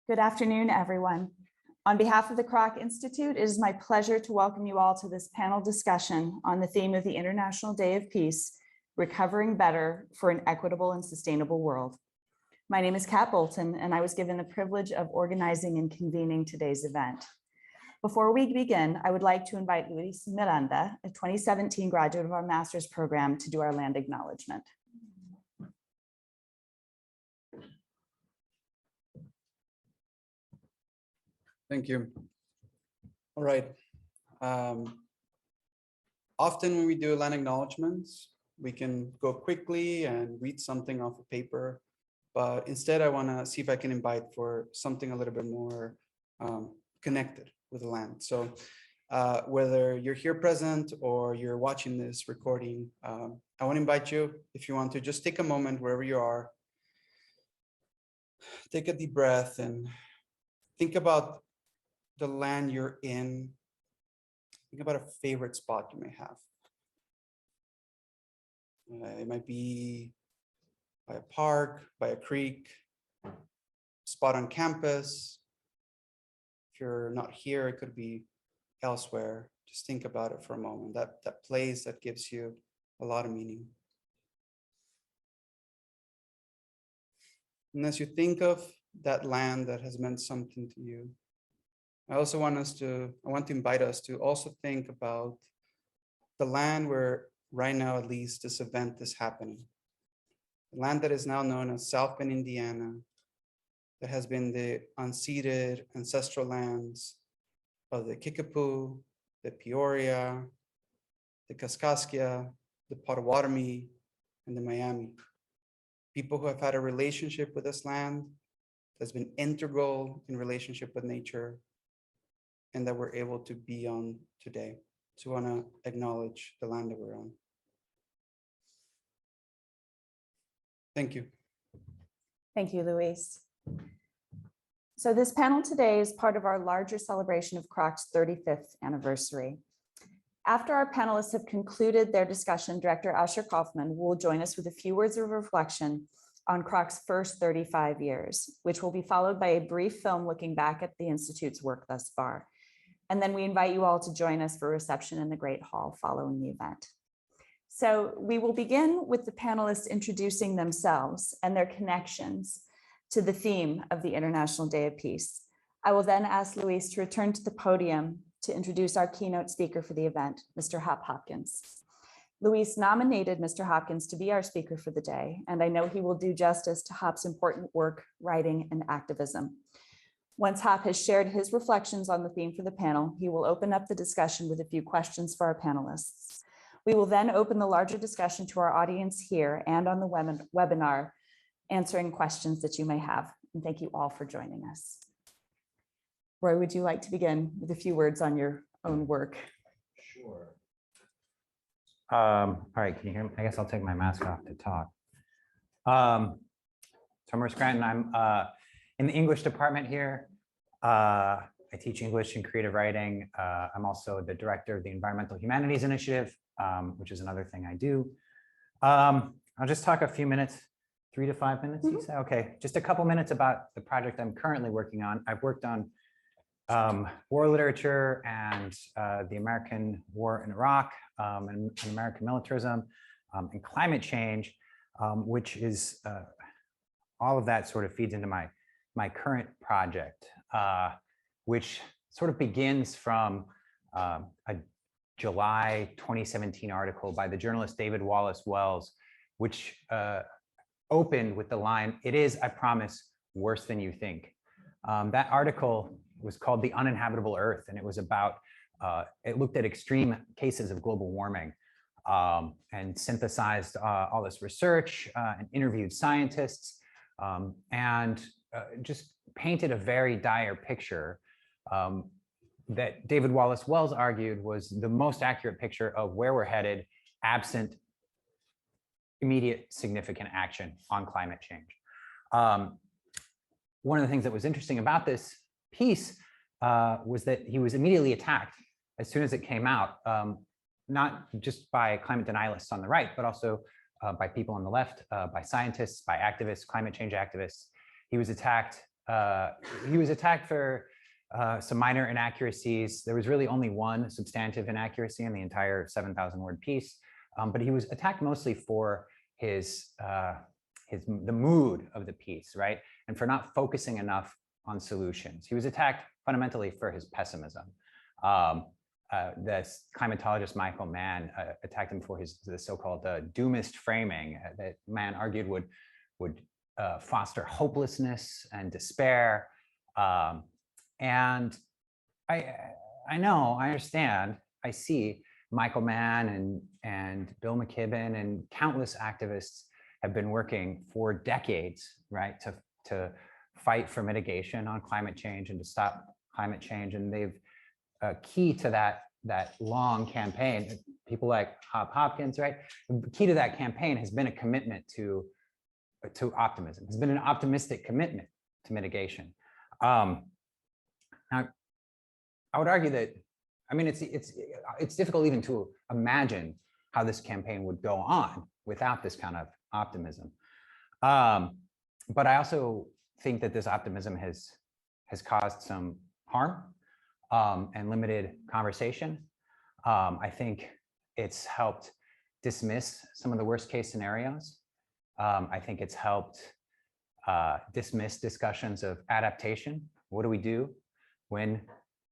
Good afternoon, everyone. On behalf of the Kroc Institute, it is my pleasure to welcome you all to this panel discussion on the theme of the International Day of Peace, Recovering Better for an Equitable and Sustainable World. My name is Kat Bolten, and I was given the privilege of organizing and convening today's event. Before we begin, I would like to invite Luis Miranda, a 2017 graduate of our master's program, to do our land acknowledgement. Thank you. All right. Often when we do land acknowledgements, we can go quickly and read something off a paper, but instead I want to see if I can invite for something a little bit more connected with the land. So whether you're here present or you're watching this recording, I want to invite you, if you want to, just take a moment wherever you are, take a deep breath and think about the land you're in. Think about a favorite spot you may have. It might be by a park, by a creek, spot on campus. If you're not here, it could be elsewhere. Just think about it for a moment. That place that gives you a lot of meaning. And as you think of that land that has meant something to you, I want to invite us to also think about the land where right now, at least, this event is happening. The land that is now known as South Bend, Indiana, that has been the unceded ancestral lands of the Kickapoo, the Peoria, the Kaskaskia, the Potawatomi, and the Miami. People who have had a relationship with this land that's been integral in relationship with nature, and that we're able to be on today. So I want to acknowledge the land that we're on. Thank you. Thank you, Luis. So this panel today is part of our larger celebration of Kroc's 35th anniversary. After our panelists have concluded their discussion, Director Asher Kaufman will join us with a few words of reflection on Kroc's first 35 years, which will be followed by a brief film looking back at the Institute's work thus far. And then we invite you all to join us for a reception in the Great Hall following the event. So we will begin with the panelists introducing themselves and their connections to the theme of the International Day of Peace. I will then ask Luis to return to the podium to introduce our keynote speaker for the event, Mr. Hop Hopkins. Luis nominated Mr. Hopkins to be our speaker for the day, and I know he will do justice to Hop's important work, writing, and activism. Once Hop has shared his reflections on the theme for the panel, he will open up the discussion with a few questions for our panelists. We will then open the larger discussion to our audience here and on the webinar, answering questions that you may have. And thank you all for joining us. Roy, would you like to begin with a few words on your own work? Sure. All right, can you hear me? I guess I'll take my mask off to talk. So I'm Roy Scranton. I'm in the English department here. I teach English and creative writing. I'm also the director of the Environmental Humanities Initiative, which is another thing I do. I'll just talk a few minutes, 3 to 5 minutes, you say? Okay, just a couple minutes about the project I'm currently working on. I've worked on war literature and the American war in Iraq, and American militarism, and climate change, which is all of that sort of feeds into my current project, which sort of begins from a July 2017 article by the journalist David Wallace Wells, which opened with the line, "It is, I promise, worse than you think." That article was called "The Uninhabitable Earth," and it was about, it looked at extreme cases of global warming, and synthesized all this research and interviewed scientists, and just painted a very dire picture that David Wallace Wells argued was the most accurate picture of where we're headed absent immediate significant action on climate change. One of the things that was interesting about this piece was that he was immediately attacked as soon as it came out, not just by climate denialists on the right, but also by people on the left, by scientists, by activists, climate change activists. He was attacked he was attacked for some minor inaccuracies. There was really only one substantive inaccuracy in the entire 7,000 word piece, but he was attacked mostly for the mood of the piece, right? And for not focusing enough on solutions. He was attacked fundamentally for his pessimism. The climatologist Michael Mann attacked him for the so-called doomist framing that Mann argued would foster hopelessness and despair. And I know, I understand, I see Michael Mann and Bill McKibben and countless activists have been working for decades, right, to fight for mitigation on climate change and to stop climate change. And they've key to that long campaign, people like Hop Hopkins, right? The key to that campaign has been a commitment to optimism. It's been an optimistic commitment to mitigation. Now, I would argue that, I mean, it's difficult even to imagine how this campaign would go on without this kind of optimism. But I also think that this optimism has caused some harm and limited conversation. I think it's helped dismiss some of the worst case scenarios. I think it's helped dismiss discussions of adaptation. What do we do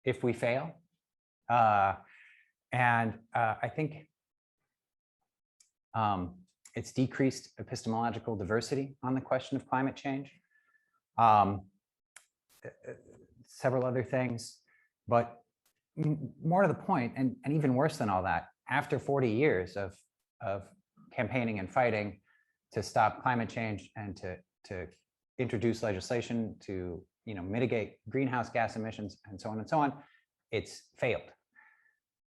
if we fail? And I think it's decreased epistemological diversity on the question of climate change. Several other things, but more to the point, and even worse than all that, after 40 years of campaigning and fighting to stop climate change and to introduce legislation to mitigate greenhouse gas emissions and so on, it's failed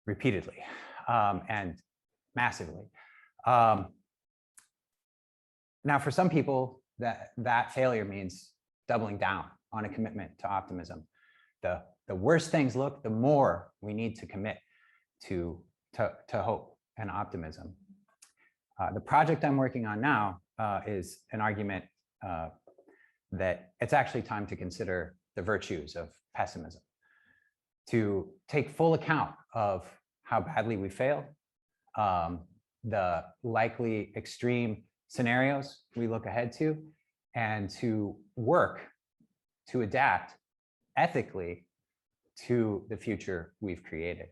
repeatedly and massively. Now, for some people, that failure means doubling down on a commitment to optimism. The worse things look, the more we need to commit to hope and optimism. The project I'm working on now is an argument that it's actually time to consider the virtues of pessimism, to take full account of how badly we failed, the likely extreme scenarios we look ahead to, and to work to adapt ethically to the future we've created.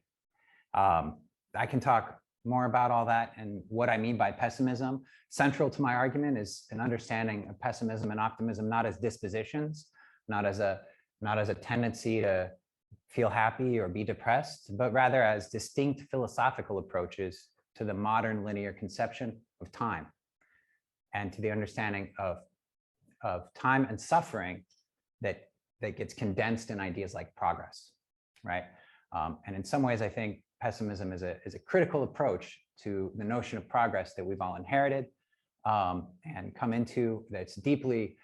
I can talk more about all that and what I mean by pessimism. Central to my argument is an understanding of pessimism and optimism, not as dispositions, not as a tendency to feel happy or be depressed, but rather as distinct philosophical approaches to the modern linear conception of time and to the understanding of time and suffering that gets condensed in ideas like progress, right? And in some ways, I think pessimism is a critical approach to the notion of progress that we've all inherited and come into, that's deeply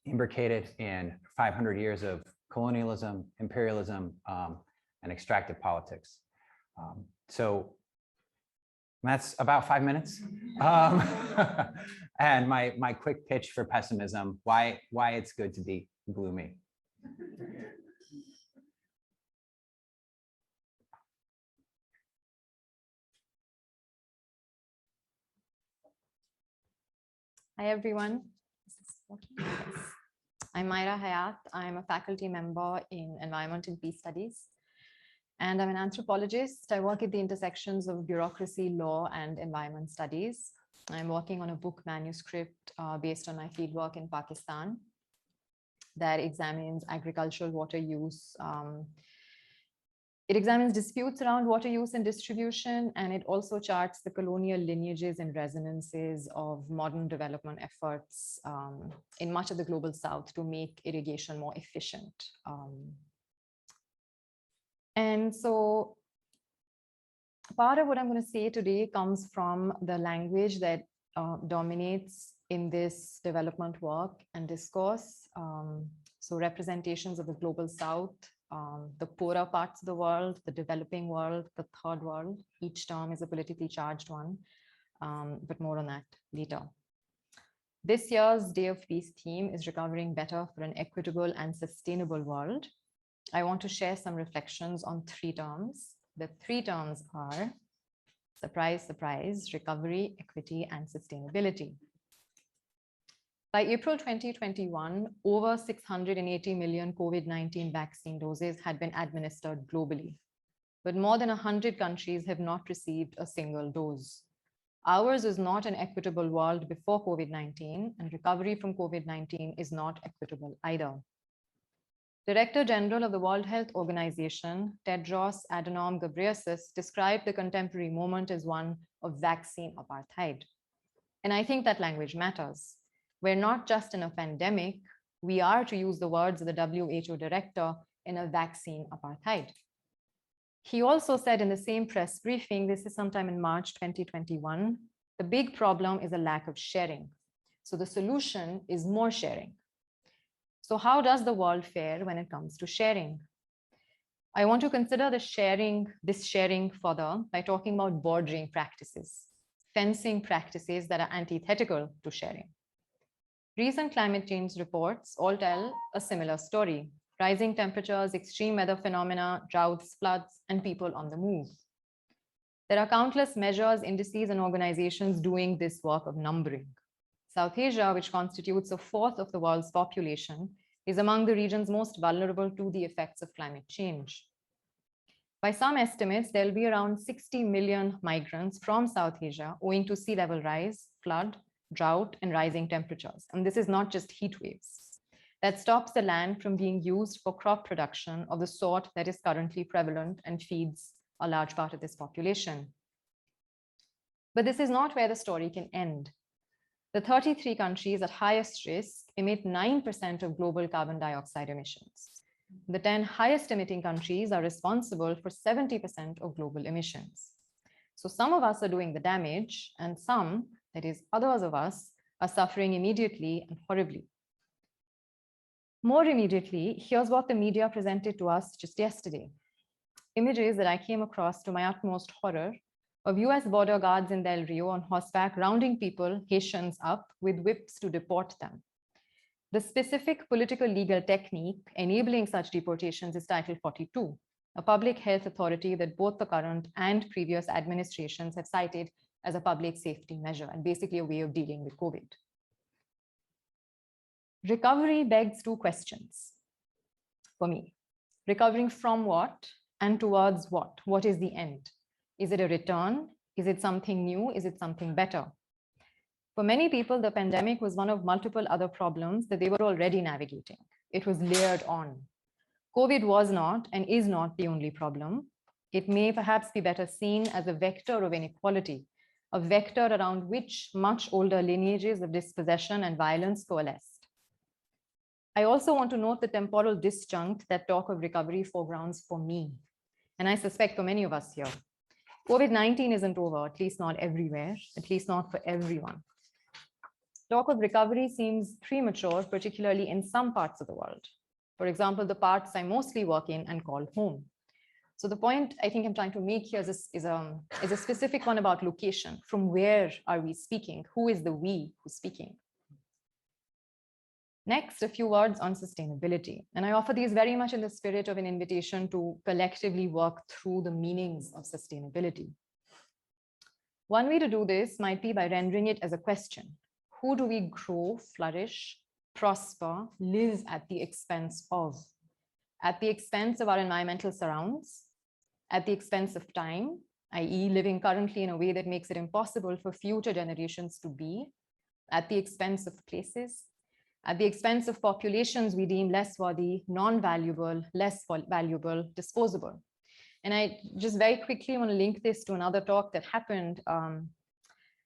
imbricated in 500 years of colonialism, imperialism, and extractive politics. So that's about 5 minutes. And my quick pitch for pessimism, why it's good to be gloomy. Hi, everyone. Yes. I'm Maira Hayat. I'm a faculty member in Environment and Peace Studies. And I'm an anthropologist. I work at the intersections of bureaucracy, law, and environment studies. I'm working on a book manuscript based on my fieldwork in Pakistan that examines agricultural water use. It examines disputes around water use and distribution, and it also charts the colonial lineages and resonances of modern development efforts in much of the global South to make irrigation more efficient. And so part of what I'm going to say today comes from the language that dominates in this development work and discourse. So representations of the global South, the poorer parts of the world, the developing world, the third world. Each term is a politically charged one, but more on that later. This year's Day of Peace theme is Recovering Better for an Equitable and Sustainable World. I want to share some reflections on 3 terms. The 3 terms are, surprise, surprise, recovery, equity, and sustainability. By April 2021, over 680 million COVID-19 vaccine doses had been administered globally, but more than 100 countries have not received a single dose. Ours is not an equitable world before COVID-19, and recovery from COVID-19 is not equitable either. Director General of the World Health Organization, Tedros Adhanom Ghebreyesus, described the contemporary moment as one of vaccine apartheid. And I think that language matters. We're not just in a pandemic, we are, to use the words of the WHO director, in a vaccine apartheid. He also said in the same press briefing, this is sometime in March 2021, the big problem is a lack of sharing. So the solution is more sharing. So how does the world fare when it comes to sharing? I want to consider this sharing further by talking about bordering practices, fencing practices that are antithetical to sharing. Recent climate change reports all tell a similar story: rising temperatures, extreme weather phenomena, droughts, floods, and people on the move. There are countless measures, indices, and organizations doing this work of numbering. South Asia, which constitutes 1/4 of the world's population, is among the regions most vulnerable to the effects of climate change. By some estimates, there will be around 60 million migrants from South Asia owing to sea level rise, flood, drought, and rising temperatures. And this is not just heat waves. That stops the land from being used for crop production of the sort that is currently prevalent and feeds a large part of this population. But this is not where the story can end. The 33 countries at highest risk emit 9% of global carbon dioxide emissions. The 10 highest emitting countries are responsible for 70% of global emissions. So some of us are doing the damage, and some, that is, others of us, are suffering immediately and horribly. More immediately, here's what the media presented to us just yesterday. Images that I came across to my utmost horror of US border guards in Del Rio on horseback rounding people, Haitians, up with whips to deport them. The specific political legal technique enabling such deportations is Title 42, a public health authority that both the current and previous administrations have cited as a public safety measure and basically a way of dealing with COVID. Recovery begs 2 questions for me. Recovering from what and towards what? What is the end? Is it a return? Is it something new? Is it something better? For many people, the pandemic was one of multiple other problems that they were already navigating. It was layered on. COVID was not and is not the only problem. It may perhaps be better seen as a vector of inequality, a vector around which much older lineages of dispossession and violence coalesced. I also want to note the temporal disjunct that talk of recovery foregrounds for me, and I suspect for many of us here. COVID-19 isn't over, at least not everywhere, at least not for everyone. Talk of recovery seems premature, particularly in some parts of the world. For example, the parts I mostly work in and call home. So the point I think I'm trying to make here is a specific one about location. From where are we speaking? Who is the we who's speaking? Next, a few words on sustainability. And I offer these very much in the spirit of an invitation to collectively work through the meanings of sustainability. One way to do this might be by rendering it as a question. Who do we grow, flourish, prosper, live at the expense of? At the expense of our environmental surrounds? At the expense of time, i.e. living currently in a way that makes it impossible for future generations to be? At the expense of places? At the expense of populations we deem less worthy, non-valuable, less valuable, disposable? And I just very quickly want to link this to another talk that happened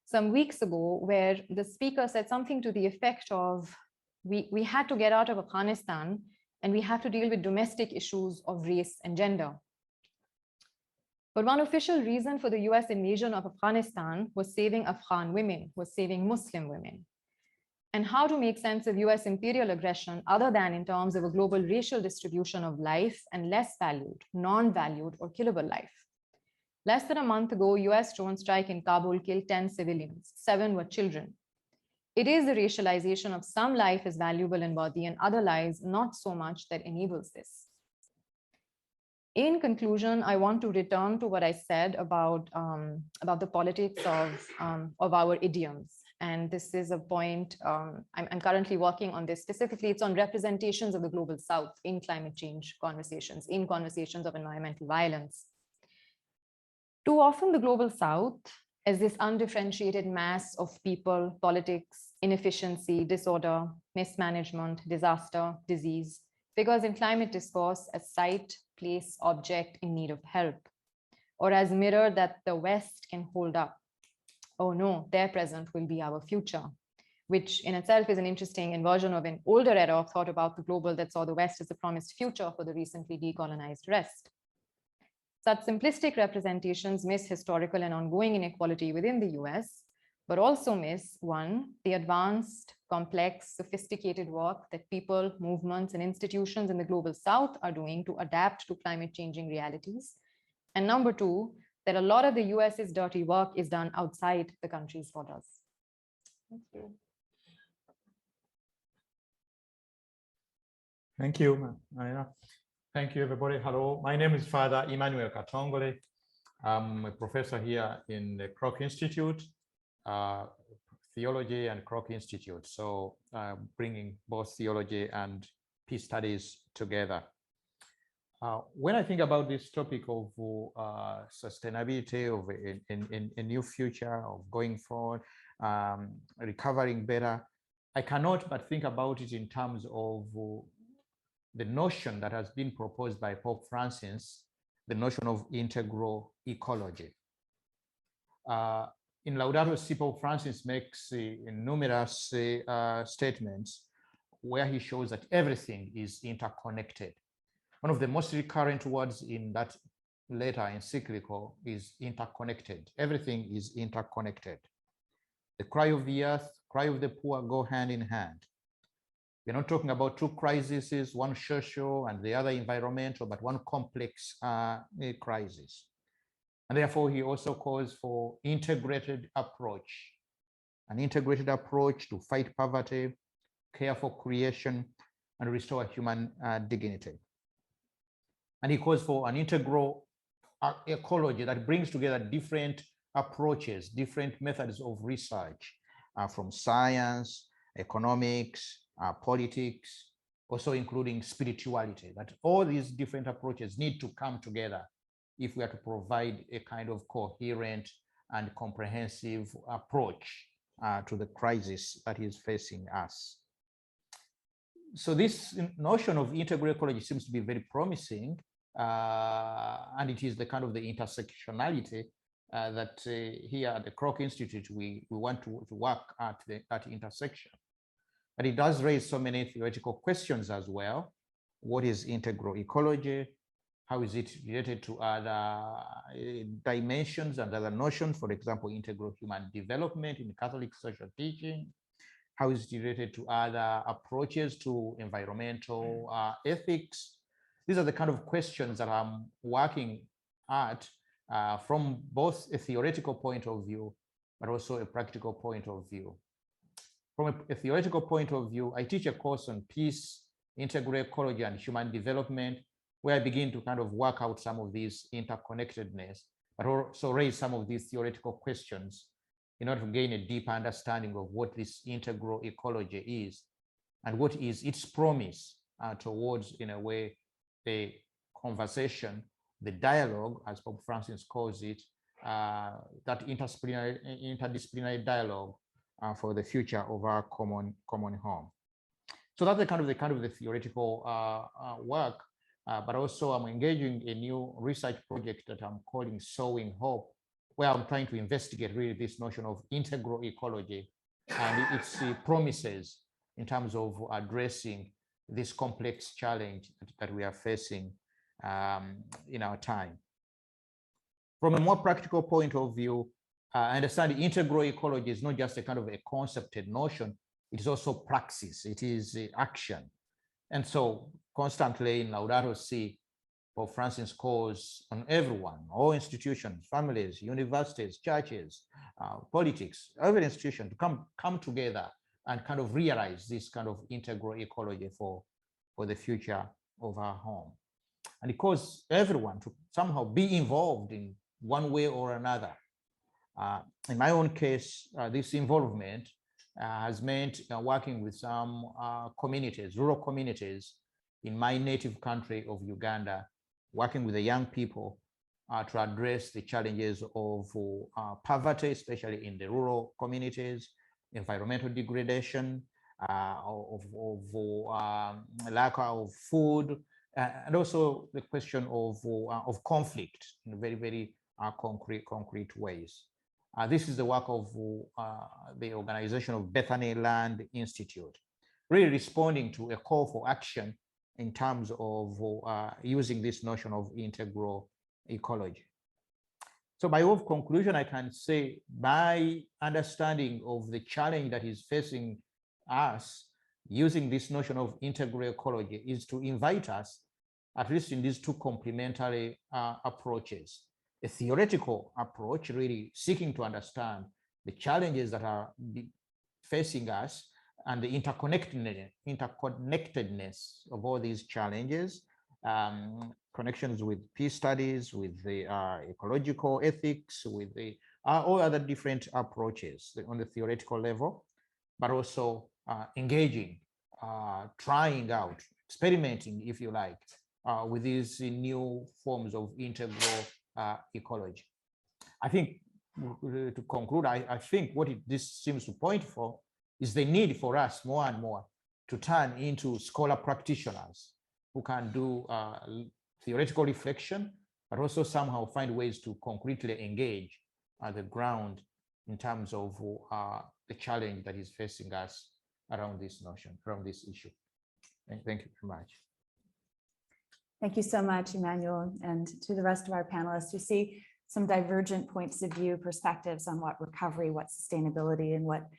some weeks ago, where the speaker said something to the effect of, we had to get out of Afghanistan and we have to deal with domestic issues of race and gender. But one official reason for the US invasion of Afghanistan was saving Afghan women, was saving Muslim women. And how to make sense of US imperial aggression other than in terms of a global racial distribution of life and less valued, non-valued or killable life. Less than a month ago, US drone strike in Kabul killed 10 civilians, 7 were children. It is the racialization of some life as valuable and worthy and other lives not so much that enables this. In conclusion, I want to return to what I said about the politics of our idioms. And this is a point, I'm currently working on this specifically. It's on representations of the global South in climate change conversations, in conversations of environmental violence. Too often the global South, as this undifferentiated mass of people, politics, inefficiency, disorder, mismanagement, disaster, disease, figures in climate discourse as site, place, object in need of help, or as mirror that the West can hold up. Oh no, their present will be our future, which in itself is an interesting inversion of an older era of thought about the global that saw the West as the promised future for the recently decolonized rest. Such simplistic representations miss historical and ongoing inequality within the US, but also miss, one, the advanced, complex, sophisticated work that people, movements, and institutions in the global South are doing to adapt to climate changing realities. And number two, that a lot of the US's dirty work is done outside the country's borders. Thank you. Thank you, Maira. Thank you, everybody. Hello, my name is Father Emmanuel Katongole. I'm a professor here in the Kroc Institute, Theology and Kroc Institute. So bringing both theology and peace studies together. When I think about this topic of sustainability, of a new future, of going forward, recovering better, I cannot but think about it in terms of the notion that has been proposed by Pope Francis, the notion of integral ecology. In Laudato Si, Pope Francis makes numerous statements where he shows that everything is interconnected. One of the most recurrent words in that letter encyclical is interconnected. Everything is interconnected. The cry of the earth, cry of the poor go hand in hand. We're not talking about two crises, one social and the other environmental, but one complex crisis. And therefore, he also calls for integrated approach, an integrated approach to fight poverty, care for creation, and restore human dignity. And he calls for an integral ecology that brings together different approaches, different methods of research from science, economics, politics, also including spirituality, that all these different approaches need to come together if we are to provide a kind of coherent and comprehensive approach to the crisis that is facing us. So this notion of integral ecology seems to be very promising, and it is the kind of the intersectionality that here at the Kroc Institute, we want to work at that intersection. But it does raise so many theoretical questions as well. What is integral ecology? How is it related to other dimensions and other notions? For example, integral human development in Catholic social teaching. How is it related to other approaches to environmental ethics? These are the kind of questions that I'm working at from both a theoretical point of view, but also a practical point of view. From a theoretical point of view, I teach a course on peace, integral ecology, and human development, where I begin to kind of work out some of these interconnectedness, but also raise some of these theoretical questions in order to gain a deeper understanding of what this integral ecology is and what is its promise towards, in a way, the conversation, the dialogue, as Pope Francis calls it, that interdisciplinary dialogue for the future of our common home. So that's the kind of the theoretical work, but also I'm engaging a new research project that I'm calling Sowing Hope, where I'm trying to investigate really this notion of integral ecology and its promises in terms of addressing this complex challenge that we are facing in our time. From a more practical point of view, I understand integral ecology is not just a kind of a concepted notion, it is also praxis, it is action. And so constantly in Laudato Si, Pope Francis calls on everyone, all institutions, families, universities, churches, politics, every institution to come together and kind of realize this kind of integral ecology for the future of our home. And it caused everyone to somehow be involved in one way or another. In my own case, this involvement has meant working with some communities, rural communities in my native country of Uganda, working with the young people to address the challenges of poverty, especially in the rural communities, environmental degradation, of lack of food, and also the question of conflict in very, very concrete ways. This is the work of the organization of Bethany Land Institute, really responding to a call for action in terms of using this notion of integral ecology. So by way of conclusion, I can say my understanding of the challenge that is facing us using this notion of integral ecology is to invite us, at least in these two complementary approaches, a theoretical approach, really seeking to understand the challenges that are facing us and the interconnectedness of all these challenges, connections with peace studies, with the ecological ethics, with the all other different approaches on the theoretical level, but also engaging, trying out, experimenting, if you like, with these new forms of integral ecology. I think, to conclude, I think what this seems to point for is the need for us more and more to turn into scholar practitioners who can do theoretical reflection, but also somehow find ways to concretely engage at the ground in terms of the challenge that is facing us around this notion, around this issue. Thank you very much. Thank you so much, Emmanuel, and to the rest of our panelists. We see some divergent points of view, perspectives on what recovery, what sustainability, and what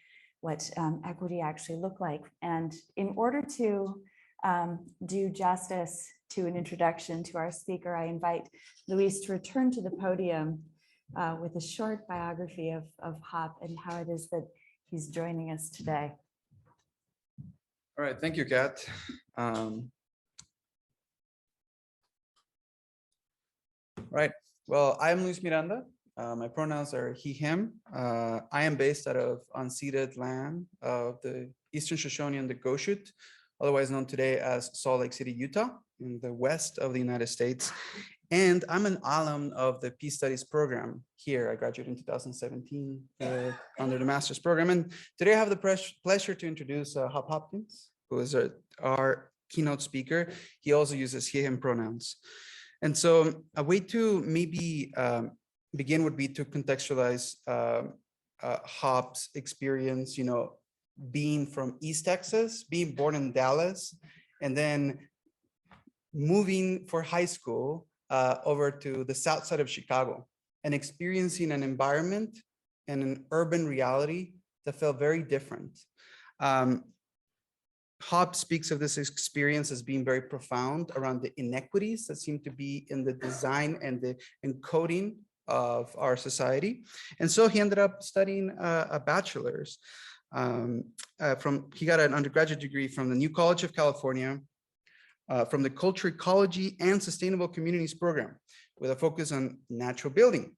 equity actually look like. And in order to do justice to an introduction to our speaker, I invite Luis to return to the podium with a short biography of Hop and how it is that he's joining us today. All right, thank you, Kat. Right, well, I'm Luis Miranda. My pronouns are he, him. I am based out of unceded land of the Eastern Shoshone and the Goshute, otherwise known today as Salt Lake City, Utah, in the west of the United States. And I'm an alum of the Peace Studies program here. I graduated in 2017 under the master's program. And today I have the pleasure to introduce Hop Hopkins, who is our keynote speaker. He also uses he, him pronouns. And so a way to maybe begin would be to contextualize Hop's experience, being from East Texas, being born in Dallas, and then moving for high school over to the south side of Chicago and experiencing an environment and an urban reality that felt very different. Hop speaks of this experience as being very profound around the inequities that seem to be in the design and the encoding of our society. And so he ended up studying a bachelor's he got an undergraduate degree from the New College of California, from the Culture, Ecology, and Sustainable Communities program with a focus on natural building.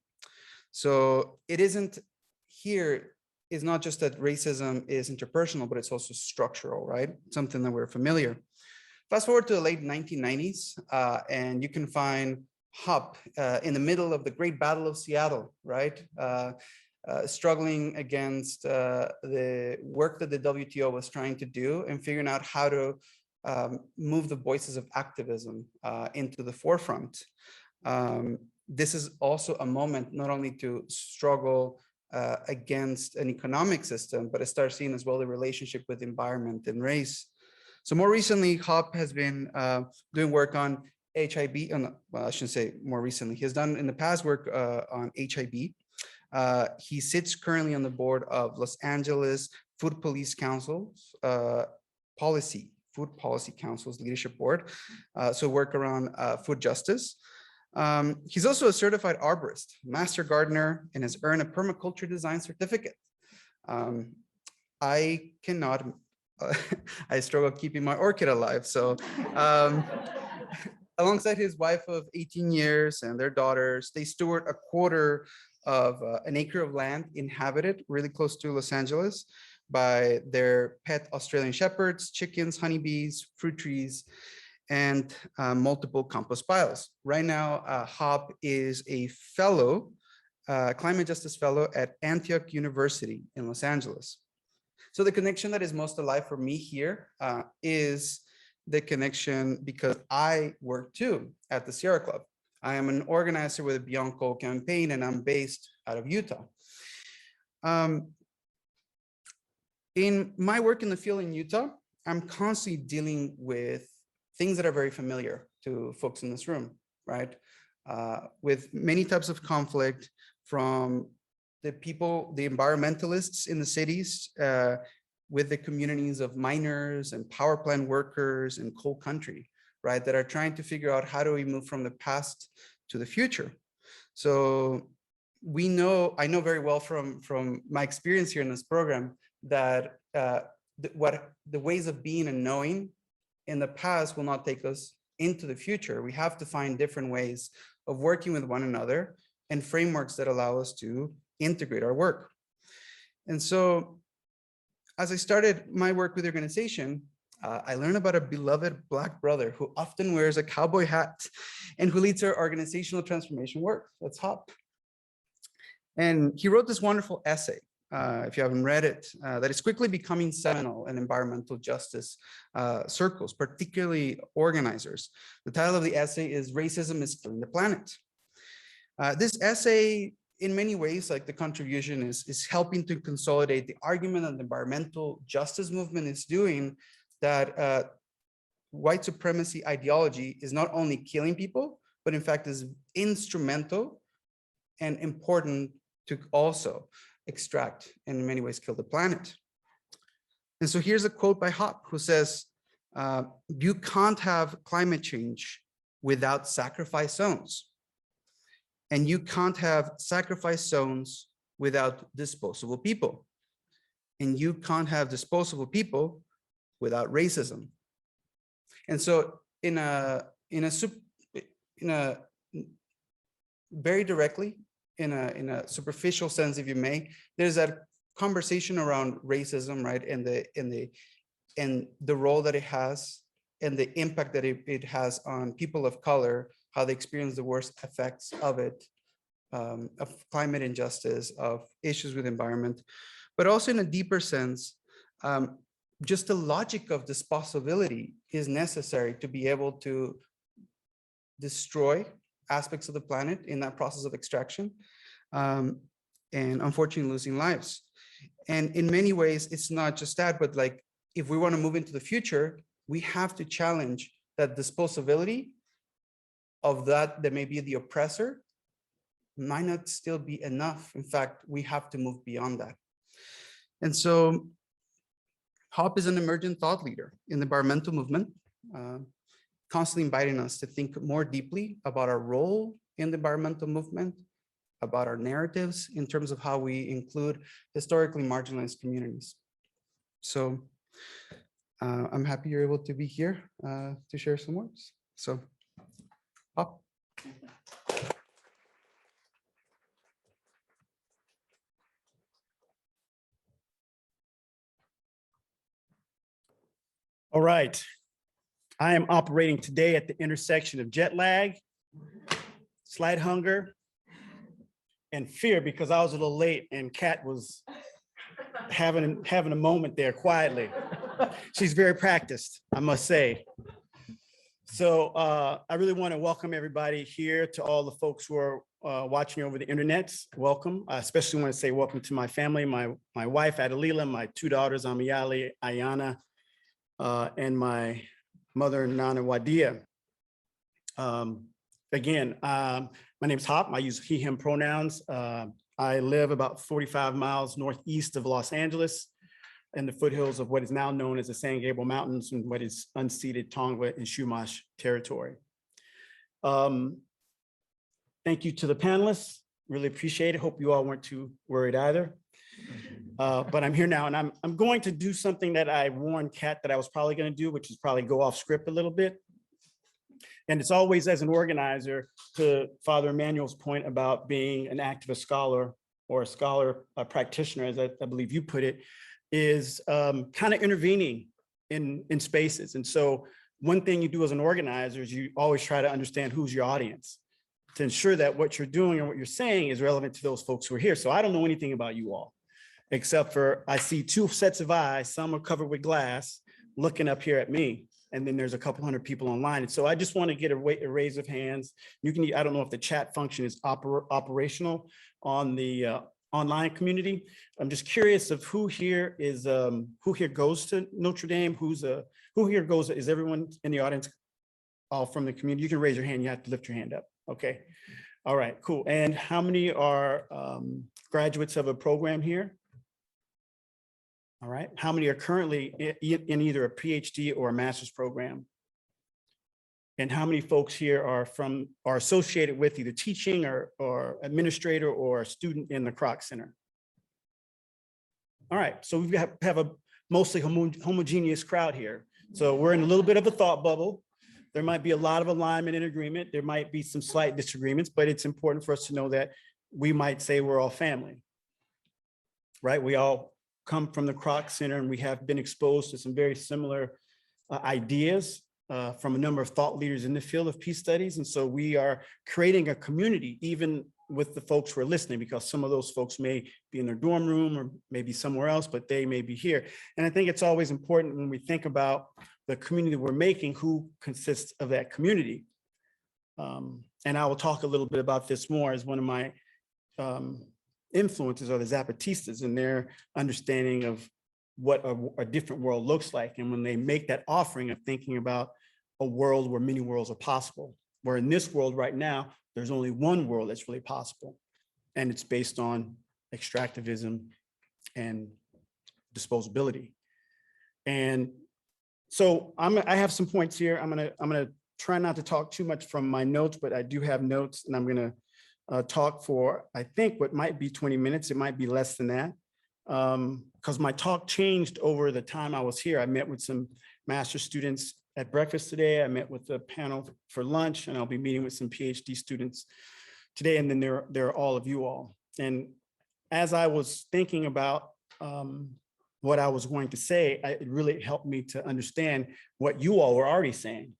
So it isn't here, is not just that racism is interpersonal, but it's also structural, right? Something that we're familiar. Fast forward to the late 1990s, and you can find Hop in the middle of the Great Battle of Seattle, right? Struggling against the work that the WTO was trying to do and figuring out how to move the voices of activism into the forefront. This is also a moment not only to struggle against an economic system, but it starts seeing as well the relationship with environment and race. So more recently, Hop has been doing work on HIB, well, I shouldn't say more recently. He has done in the past work on HIB. He sits currently on the board of Los Angeles Food Policy Council's Food Policy Council's leadership board. So work around food justice. He's also a certified arborist, master gardener, and has earned a permaculture design certificate. I cannot, I struggle keeping my orchid alive. So alongside his wife of 18 years and their daughters, they steward a quarter of an acre of land inhabited really close to Los Angeles by their pet Australian shepherds, chickens, honeybees, fruit trees, and multiple compost piles. Right now, Hop is a fellow, climate justice fellow at Antioch University in Los Angeles. So the connection that is most alive for me here is the connection because I work too at the Sierra Club. I am an organizer with the Beyond Coal campaign, and I'm based out of Utah. In my work in the field in Utah, I'm constantly dealing with things that are very familiar to folks in this room, right? With many types of conflict from the people, the environmentalists in the cities, with the communities of miners and power plant workers and coal country, right? That are trying to figure out how do we move from the past to the future. So we know, I know very well from my experience here in this program that the ways of being and knowing in the past will not take us into the future. We have to find different ways of working with one another and frameworks that allow us to integrate our work. And so as I started my work with the organization, I learned about a beloved Black brother who often wears a cowboy hat and who leads our organizational transformation work. That's Hop. And he wrote this wonderful essay, if you haven't read it, that is quickly becoming seminal in environmental justice circles, particularly organizers. The title of the essay is "Racism is Killing the Planet." This essay, in many ways, like the contribution is helping to consolidate the argument that the environmental justice movement is doing, that white supremacy ideology is not only killing people, but in fact is instrumental and important to also extract and in many ways kill the planet. And so here's a quote by Hop, who says, you can't have climate change without sacrifice zones. And you can't have sacrifice zones without disposable people. And you can't have disposable people without racism. And so in a very directly, in a superficial sense, if you may, there's that conversation around racism, right? And the role that it has and the impact that it has on people of color, how they experience the worst effects of it, of climate injustice, of issues with environment, but also in a deeper sense, just the logic of disposability is necessary to be able to destroy aspects of the planet in that process of extraction, and unfortunately losing lives. And in many ways, it's not just that, but like, if we want to move into the future, we have to challenge that disposability of that may be the oppressor might not still be enough. In fact, we have to move beyond that. And so Hop is an emergent thought leader in the environmental movement, constantly inviting us to think more deeply about our role in the environmental movement, about our narratives in terms of how we include historically marginalized communities. So I'm happy you're able to be here to share some words. So, Hop. All right. I am operating today at the intersection of jet lag, slight hunger, and fear because I was a little late and Kat was having a moment there quietly. She's very practiced, I must say. So I really want to welcome everybody here, to all the folks who are watching over the internet. Welcome. I especially want to say welcome to my family, my wife, Adelila, my two daughters, Amiyali, Ayana, and my mother, Nana Wadia. Again, my name is Hop. I use he, him pronouns. I live about 45 miles northeast of Los Angeles in the foothills of what is now known as the San Gabriel Mountains and what is unceded Tongva and Chumash territory. Thank you to the panelists. Really appreciate it. Hope you all weren't too worried either. But I'm here now, and I'm going to do something that I warned Kat that I was probably going to do, which is probably go off script a little bit. And it's always, as an organizer, to Father Emmanuel's point about being an activist scholar or a scholar, a practitioner, as I believe you put it, is kind of intervening in spaces. And so one thing you do as an organizer is you always try to understand who's your audience to ensure that what you're doing and what you're saying is relevant to those folks who are here. So I don't know anything about you all, except for I see two sets of eyes. Some are covered with glass looking up here at me. And then there's a couple hundred people online. And so I just want to get a raise of hands. You can, I don't know if the chat function is operational on the online community. I'm just curious of who here is, who here goes to Notre Dame? Who here goes, is everyone in the audience all from the community? You can raise your hand, you have to lift your hand up. Okay. All right, cool. And how many are graduates of a program here? All right. How many are currently in either a PhD or a master's program? And how many folks here are associated with either teaching or administrator or a student in the Kroc Center? All right. So we have a mostly homogeneous crowd here. So we're in a little bit of a thought bubble. There might be a lot of alignment and agreement. There might be some slight disagreements, but it's important for us to know that we might say we're all family, right? We all come from the Kroc Center, and we have been exposed to some very similar ideas from a number of thought leaders in the field of peace studies. And so we are creating a community, even with the folks who are listening, because some of those folks may be in their dorm room or maybe somewhere else, but they may be here. And I think it's always important when we think about the community we're making, who consists of that community. And I will talk a little bit about this more, as one of my influences are the Zapatistas and their understanding of what a different world looks like. And when they make that offering of thinking about a world where many worlds are possible, where in this world right now, there's only one world that's really possible. And it's based on extractivism and disposability. And so I have some points here. I'm gonna try not to talk too much from my notes, but I do have notes, and I'm gonna talk for, I think, what might be 20 minutes. It might be less than that, because my talk changed over the time I was here. I met with some master's students at breakfast today. I met with the panel for lunch, and I'll be meeting with some PhD students today. And then there are all of you all. And as I was thinking about what I was going to say, it really helped me to understand what you all were already saying,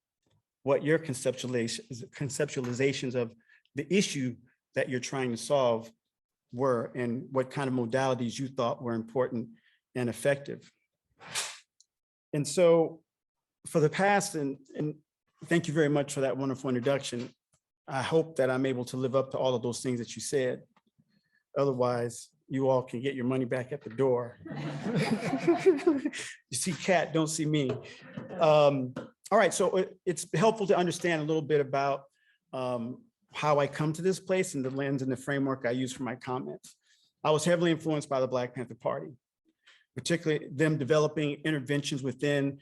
what your conceptualizations of the issue that you're trying to solve were, and what kind of modalities you thought were important and effective. And so for the past, and thank you very much for that wonderful introduction. I hope that I'm able to live up to all of those things that you said. Otherwise, you all can get your money back at the door. You see Kat, don't see me. All right, so it's helpful to understand a little bit about how I come to this place and the lens and the framework I use for my comments. I was heavily influenced by the Black Panther Party, particularly them developing interventions within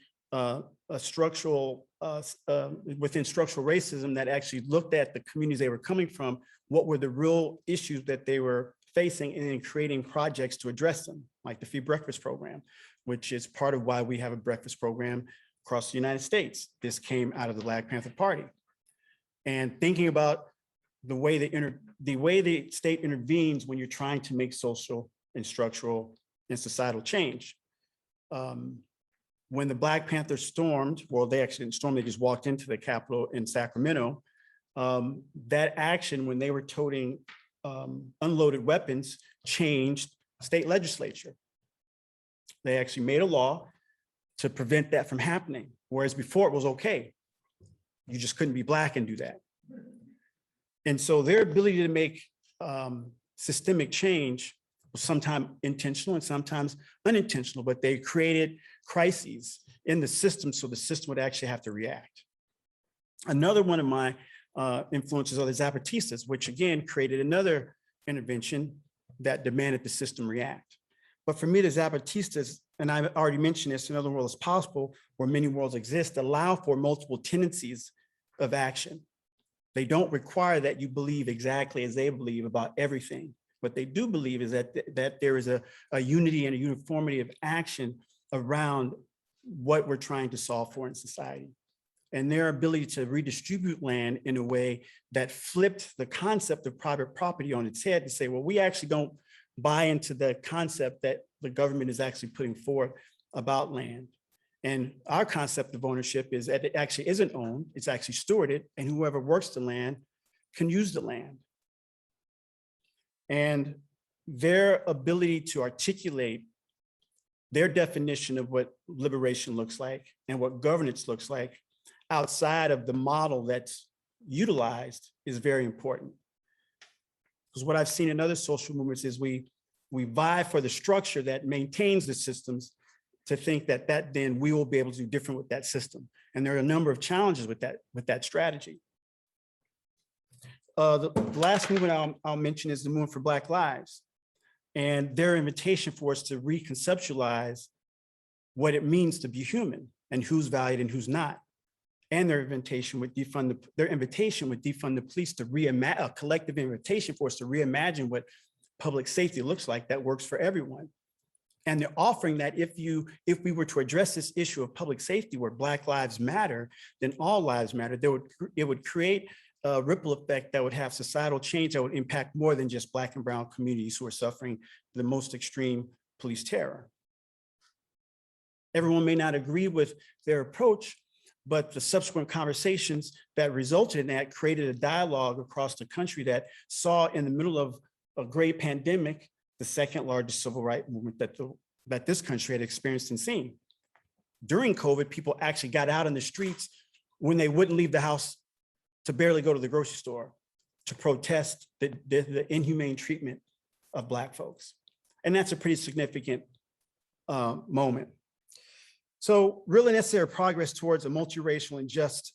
structural racism that actually looked at the communities they were coming from, what were the real issues that they were facing, and then creating projects to address them, like the Free Breakfast Program, which is part of why we have a breakfast program across the United States. This came out of the Black Panther Party. And thinking about the way the state intervenes when you're trying to make social and structural and societal change. When the Black Panthers stormed, well, they actually didn't storm, they just walked into the Capitol in Sacramento. That action, when they were toting unloaded weapons, changed state legislature. They actually made a law to prevent that from happening, whereas before it was okay. You just couldn't be Black and do that. And so their ability to make systemic change was sometimes intentional and sometimes unintentional, but they created crises in the system so the system would actually have to react. Another one of my influences are the Zapatistas, which again created another intervention that demanded the system react. But for me, the Zapatistas, and I've already mentioned this, another world is possible, where many worlds exist, allow for multiple tendencies of action. They don't require that you believe exactly as they believe about everything, What they do believe is that there is a unity and a uniformity of action around what we're trying to solve for in society. And their ability to redistribute land in a way that flipped the concept of private property on its head to say, well, we actually don't buy into the concept that the government is actually putting forth about land. And our concept of ownership is that it actually isn't owned, it's actually stewarded, and whoever works the land can use the land. And their ability to articulate their definition of what liberation looks like and what governance looks like outside of the model that's utilized is very important. Because what I've seen in other social movements is we vie for the structure that maintains the systems to think that then we will be able to do different with that system. And there are a number of challenges with that strategy. The last movement I'll mention is the Movement for Black Lives, and their invitation for us to reconceptualize what it means to be human and who's valued and who's not. And their invitation would defund the police to reimagine, a collective invitation for us to reimagine what public safety looks like that works for everyone. And they're offering that if we were to address this issue of public safety where Black lives matter, then all lives matter. It would create a ripple effect that would have societal change that would impact more than just Black and brown communities who are suffering the most extreme police terror. Everyone may not agree with their approach, but the subsequent conversations that resulted in that created a dialogue across the country that saw in the middle of a great pandemic, the second largest civil rights movement that this country had experienced and seen. During COVID, people actually got out in the streets when they wouldn't leave the house to barely go to the grocery store to protest the inhumane treatment of Black folks. And that's a pretty significant moment. So really necessary progress towards a multiracial and just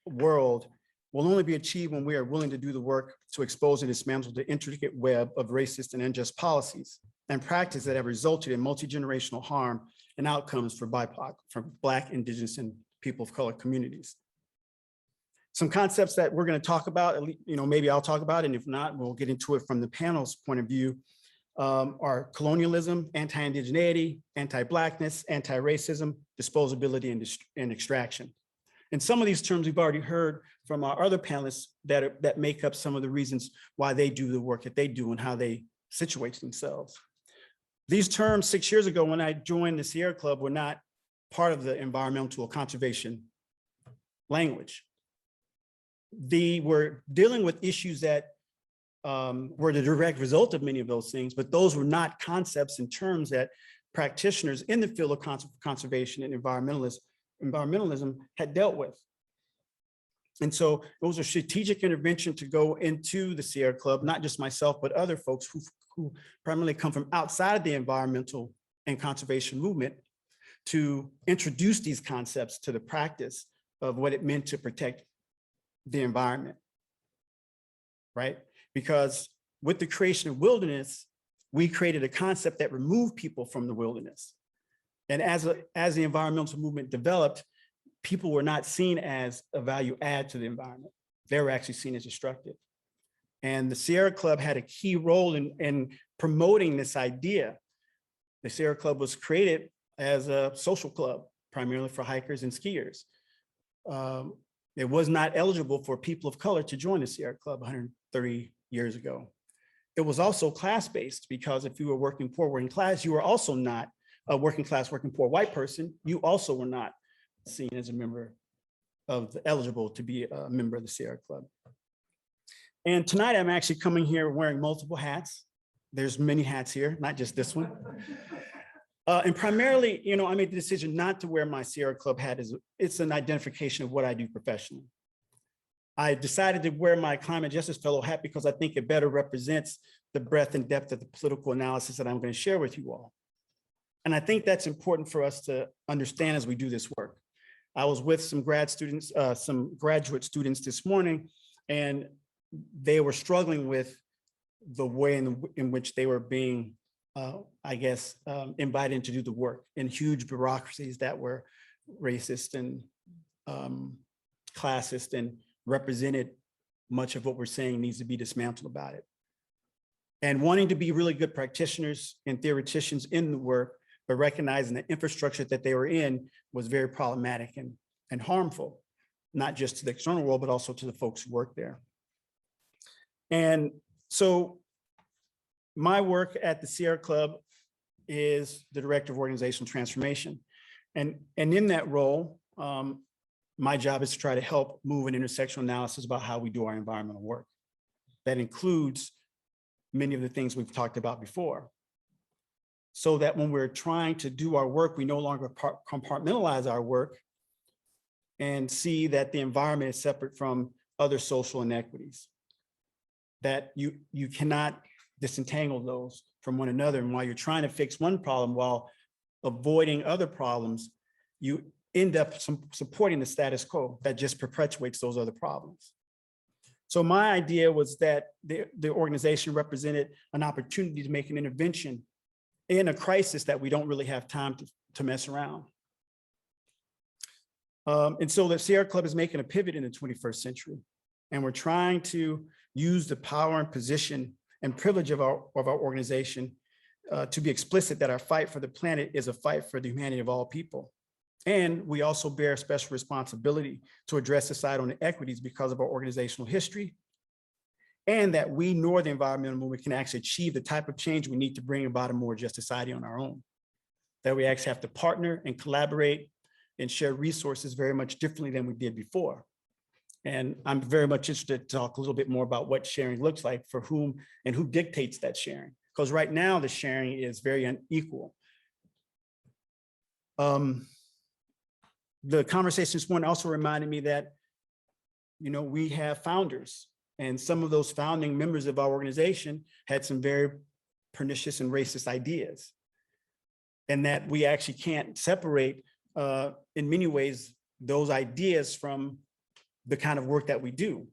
world will only be achieved when we are willing to do the work to expose and dismantle the intricate web of racist and unjust policies and practice that have resulted in multi-generational harm and outcomes for BIPOC, for Black, Indigenous, and people of color communities. Some concepts that we're going to talk about, maybe I'll talk about, and if not, we'll get into it from the panel's point of view, are colonialism, anti-indigeneity, anti-Blackness, anti-racism, disposability, and extraction. And some of these terms we've already heard from our other panelists that make up some of the reasons why they do the work that they do and how they situate themselves. These terms 6 years ago when I joined the Sierra Club were not part of the environmental conservation language. They were dealing with issues that were the direct result of many of those things, but those were not concepts and terms that practitioners in the field of conservation and environmentalism had dealt with. And so it was a strategic intervention to go into the Sierra Club, not just myself, but other folks who primarily come from outside of the environmental and conservation movement to introduce these concepts to the practice of what it meant to protect the environment, right? Because with the creation of wilderness, we created a concept that removed people from the wilderness. And as the environmental movement developed, people were not seen as a value add to the environment. They were actually seen as destructive. And the Sierra Club had a key role in promoting this idea. The Sierra Club was created as a social club, primarily for hikers and skiers. It was not eligible for people of color to join the Sierra Club 130 years ago. It was also class-based because if you were working poor, working class, you were also not a working class, working poor white person. You also were not seen as a member of eligible to be a member of the Sierra Club. And tonight I'm actually coming here wearing multiple hats. There's many hats here, not just this one. And primarily, I made the decision not to wear my Sierra Club hat. It's an identification of what I do professionally. I decided to wear my Climate Justice Fellow hat because I think it better represents the breadth and depth of the political analysis that I'm going to share with you all. And I think that's important for us to understand as we do this work. I was with some graduate students this morning, and they were struggling with the way in which they were being invited to do the work in huge bureaucracies that were racist and classist and represented much of what we're saying needs to be dismantled about it. and wanting to be really good practitioners and theoreticians in the work, but recognizing the infrastructure that they were in was very problematic and harmful, not just to the external world, but also to the folks who work there. And so my work at the Sierra Club is the Director of Organizational Transformation. And in that role, my job is to try to help move an intersectional analysis about how we do our environmental work. That includes many of the things we've talked about before. So that when we're trying to do our work, we no longer compartmentalize our work and see that the environment is separate from other social inequities. That you cannot disentangle those from one another. And while you're trying to fix one problem while avoiding other problems, you end up supporting the status quo that just perpetuates those other problems. So my idea was that the organization represented an opportunity to make an intervention in a crisis that we don't really have time to mess around. And so the Sierra Club is making a pivot in the 21st century. And we're trying to use the power and position and privilege of our organization to be explicit that our fight for the planet is a fight for the humanity of all people. And we also bear special responsibility to address societal inequities because of our organizational history, and that we nor the environmental movement can actually achieve the type of change we need to bring about a more just society on our own. That we actually have to partner and collaborate and share resources very much differently than we did before. And I'm very much interested to talk a little bit more about what sharing looks like for whom and who dictates that sharing. Because right now the sharing is very unequal. The conversation this morning also reminded me that, we have founders, and some of those founding members of our organization had some very pernicious and racist ideas. And that we actually can't separate, in many ways, those ideas from the kind of work that we do.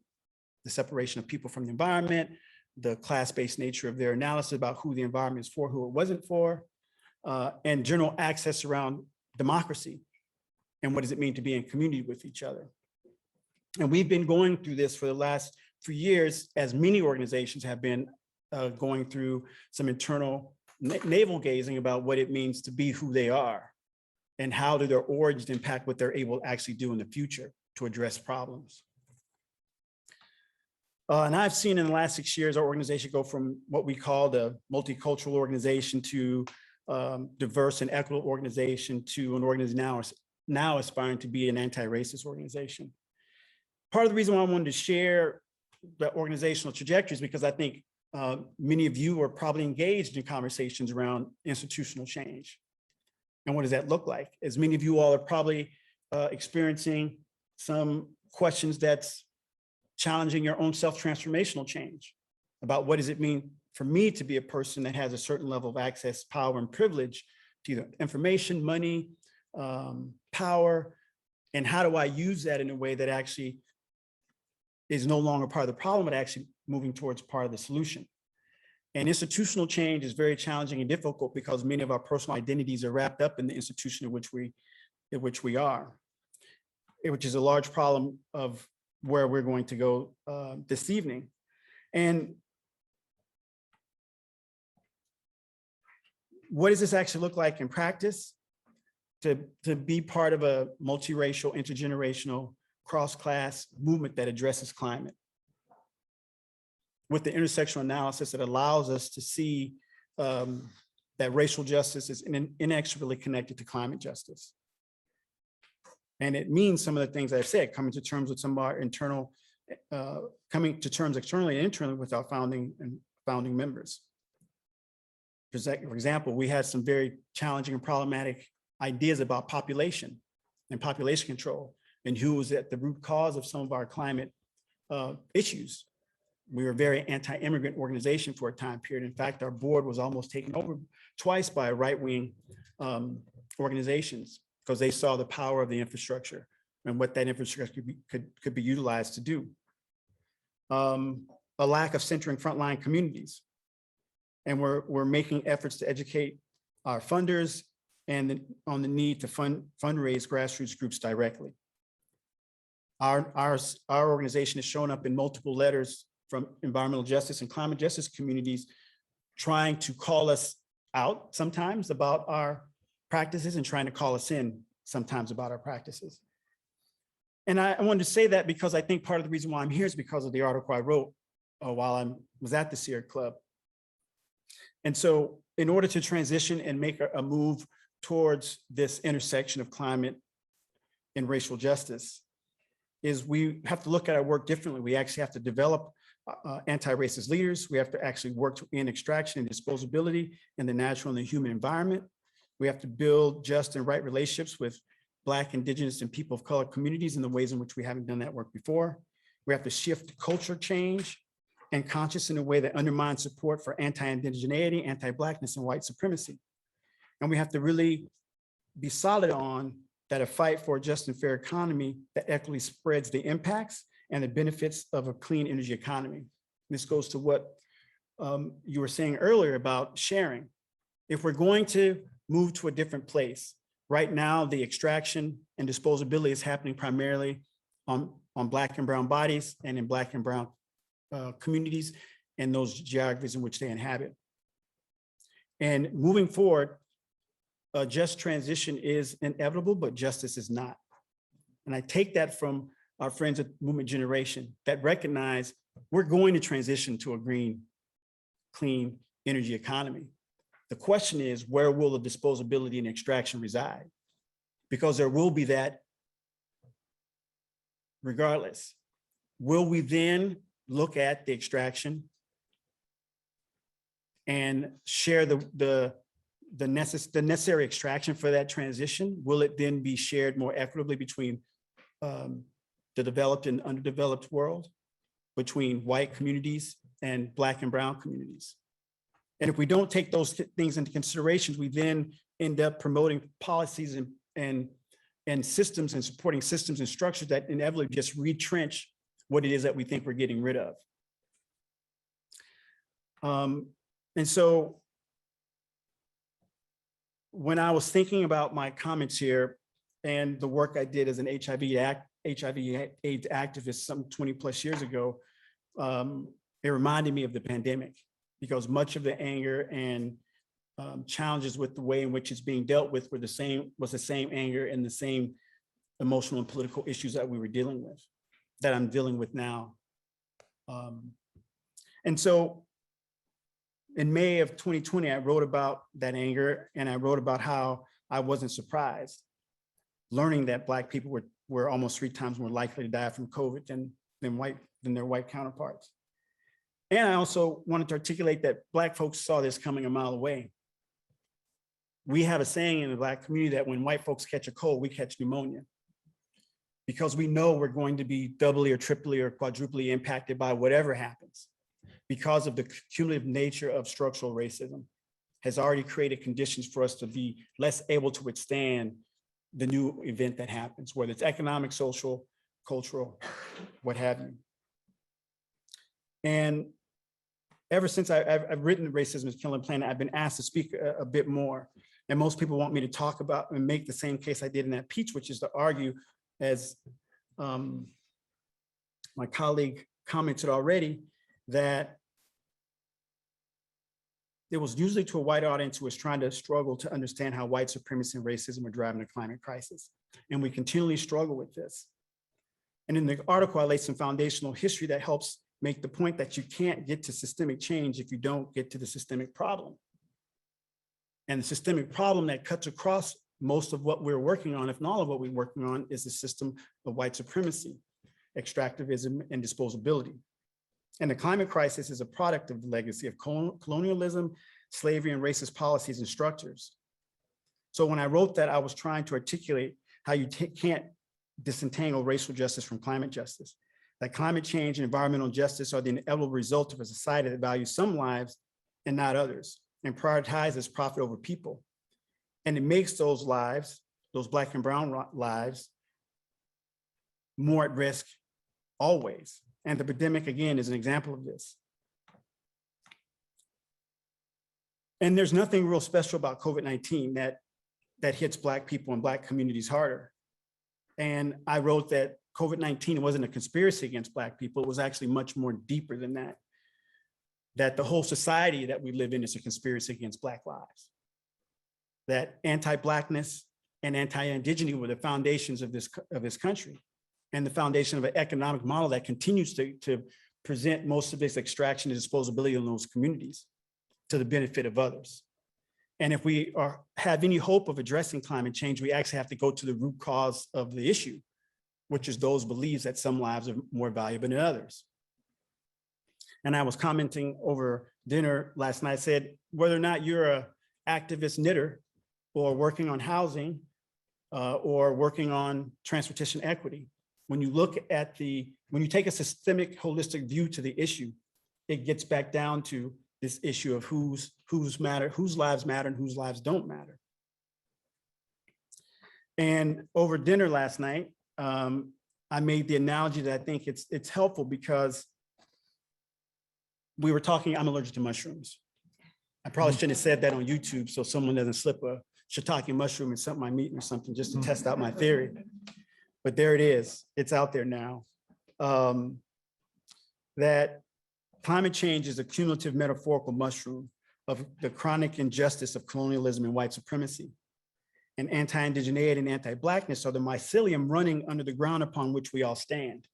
The separation of people from the environment, the class-based nature of their analysis about who the environment is for, who it wasn't for, and general access around democracy. And what does it mean to be in community with each other? And we've been going through this for the last few years, as many organizations have been going through some internal navel gazing about what it means to be who they are and how do their origins impact what they're able to actually do in the future to address problems. And I've seen in the last 6 years, our organization go from what we call the multicultural organization to diverse and equitable organization to an organization now aspiring to be an anti-racist organization. Part of the reason why I wanted to share the organizational trajectory is because I think many of you are probably engaged in conversations around institutional change. And what does that look like? As many of you all are probably experiencing some questions that's challenging your own self-transformational change about what does it mean for me to be a person that has a certain level of access, power, and privilege to either information, money, power, and how do I use that in a way that actually is no longer part of the problem, but actually moving towards part of the solution. And institutional change is very challenging and difficult because many of our personal identities are wrapped up in the institution in which we are, which is a large problem of where we're going to go this evening. And what does this actually look like in practice? To be part of a multiracial, intergenerational, cross-class movement that addresses climate with the intersectional analysis that allows us to see that racial justice is inexorably connected to climate justice. And it means some of the things I've said, coming to terms with some of our internal, coming to terms externally and internally with our founding members. For example, we had some very challenging and problematic ideas about population and population control and who was at the root cause of some of our climate issues. We were a very anti-immigrant organization for a time period. In fact, our board was almost taken over twice by right-wing organizations because they saw the power of the infrastructure and what that infrastructure could be utilized to do. A lack of centering frontline communities. And we're making efforts to educate our funders and on the need to fundraise grassroots groups directly. Our organization has shown up in multiple letters from environmental justice and climate justice communities trying to call us out sometimes about our practices and trying to call us in sometimes about our practices. And I wanted to say that because I think part of the reason why I'm here is because of the article I wrote while I was at the Sierra Club. And so in order to transition and make a move towards this intersection of climate and racial justice, is we have to look at our work differently. We actually have to develop anti-racist leaders. We have to actually work in extraction and disposability in the natural and the human environment. We have to build just and right relationships with Black, Indigenous, and people of color communities in the ways in which we haven't done that work before. We have to shift culture change and conscious in a way that undermines support for anti-indigeneity, anti-Blackness, and white supremacy. And we have to really be solid on that a fight for a just and fair economy that equitably spreads the impacts and the benefits of a clean energy economy. This goes to what you were saying earlier about sharing. If we're going to move to a different place, right now, the extraction and disposability is happening primarily on Black and brown bodies and in Black and brown communities and those geographies in which they inhabit. And moving forward, a just transition is inevitable, but justice is not. And I take that from our friends at Movement Generation that recognize we're going to transition to a green, clean energy economy. The question is, where will the disposability and extraction reside? Because there will be that regardless. Will we then look at the extraction and share the necessary extraction for that transition? Will it then be shared more equitably between the developed and underdeveloped world, between white communities and Black and brown communities? And if we don't take those things into consideration, we then end up promoting policies and systems and supporting systems and structures that inevitably just retrench what it is that we think we're getting rid of. And so when I was thinking about my comments here and the work I did as an HIV AIDS activist some 20 plus years ago, it reminded me of the pandemic, because much of the anger and challenges with the way in which it's being dealt with was the same anger and the same emotional and political issues that we were dealing with, that I'm dealing with now. And so in May of 2020, I wrote about that anger, and I wrote about how I wasn't surprised, learning that Black people were almost 3 times more likely to die from COVID than their white counterparts. And I also wanted to articulate that Black folks saw this coming a mile away. We have a saying in the Black community that when white folks catch a cold, we catch pneumonia, because we know we're going to be doubly or triply or quadruply impacted by whatever happens, because of the cumulative nature of structural racism has already created conditions for us to be less able to withstand the new event that happens, whether it's economic, social, cultural, what have you. And ever since I've written Racism is Killing the Planet, I've been asked to speak a bit more. And most people want me to talk about and make the same case I did in that piece, which is to argue, as my colleague commented already, that it was usually to a white audience who was trying to struggle to understand how white supremacy and racism are driving the climate crisis. And we continually struggle with this. And in the article, I laid some foundational history that helps make the point that you can't get to systemic change if you don't get to the systemic problem. And the systemic problem that cuts across most of what we're working on, if not all of what we're working on, is the system of white supremacy, extractivism, and disposability. And the climate crisis is a product of the legacy of colonialism, slavery, and racist policies and structures. So when I wrote that, I was trying to articulate how you can't disentangle racial justice from climate justice, that climate change and environmental justice are the inevitable result of a society that values some lives and not others, and prioritizes profit over people. And it makes those lives, those Black and brown lives, more at risk always. And the pandemic, again, is an example of this. And there's nothing real special about COVID-19 that hits Black people and Black communities harder. And I wrote that COVID-19 wasn't a conspiracy against Black people. It was actually much more deeper than that. that the whole society that we live in is a conspiracy against Black lives. That anti-Blackness and anti-Indigeneity were the foundations of this country, and the foundation of an economic model that continues to present most of this extraction and disposability in those communities to the benefit of others. And if we have any hope of addressing climate change, we actually have to go to the root cause of the issue, which is those beliefs that some lives are more valuable than others. And I was commenting over dinner last night, said, whether or not you're an activist knitter or working on housing or working on transportation equity, when you look at when you take a systemic, holistic view to the issue, it gets back down to this issue of whose lives matter and whose lives don't matter. And over dinner last night, I made the analogy that I think it's helpful, because we were talking, I'm allergic to mushrooms. I probably shouldn't have said that on YouTube so someone doesn't slip a shiitake mushroom in something I'm eating or something just to test out my theory. But there it is, it's out there now. That climate change is a cumulative metaphorical mushroom of the chronic injustice of colonialism and white supremacy. And anti-indigeneity and anti-Blackness are the mycelium running under the ground upon which we all stand.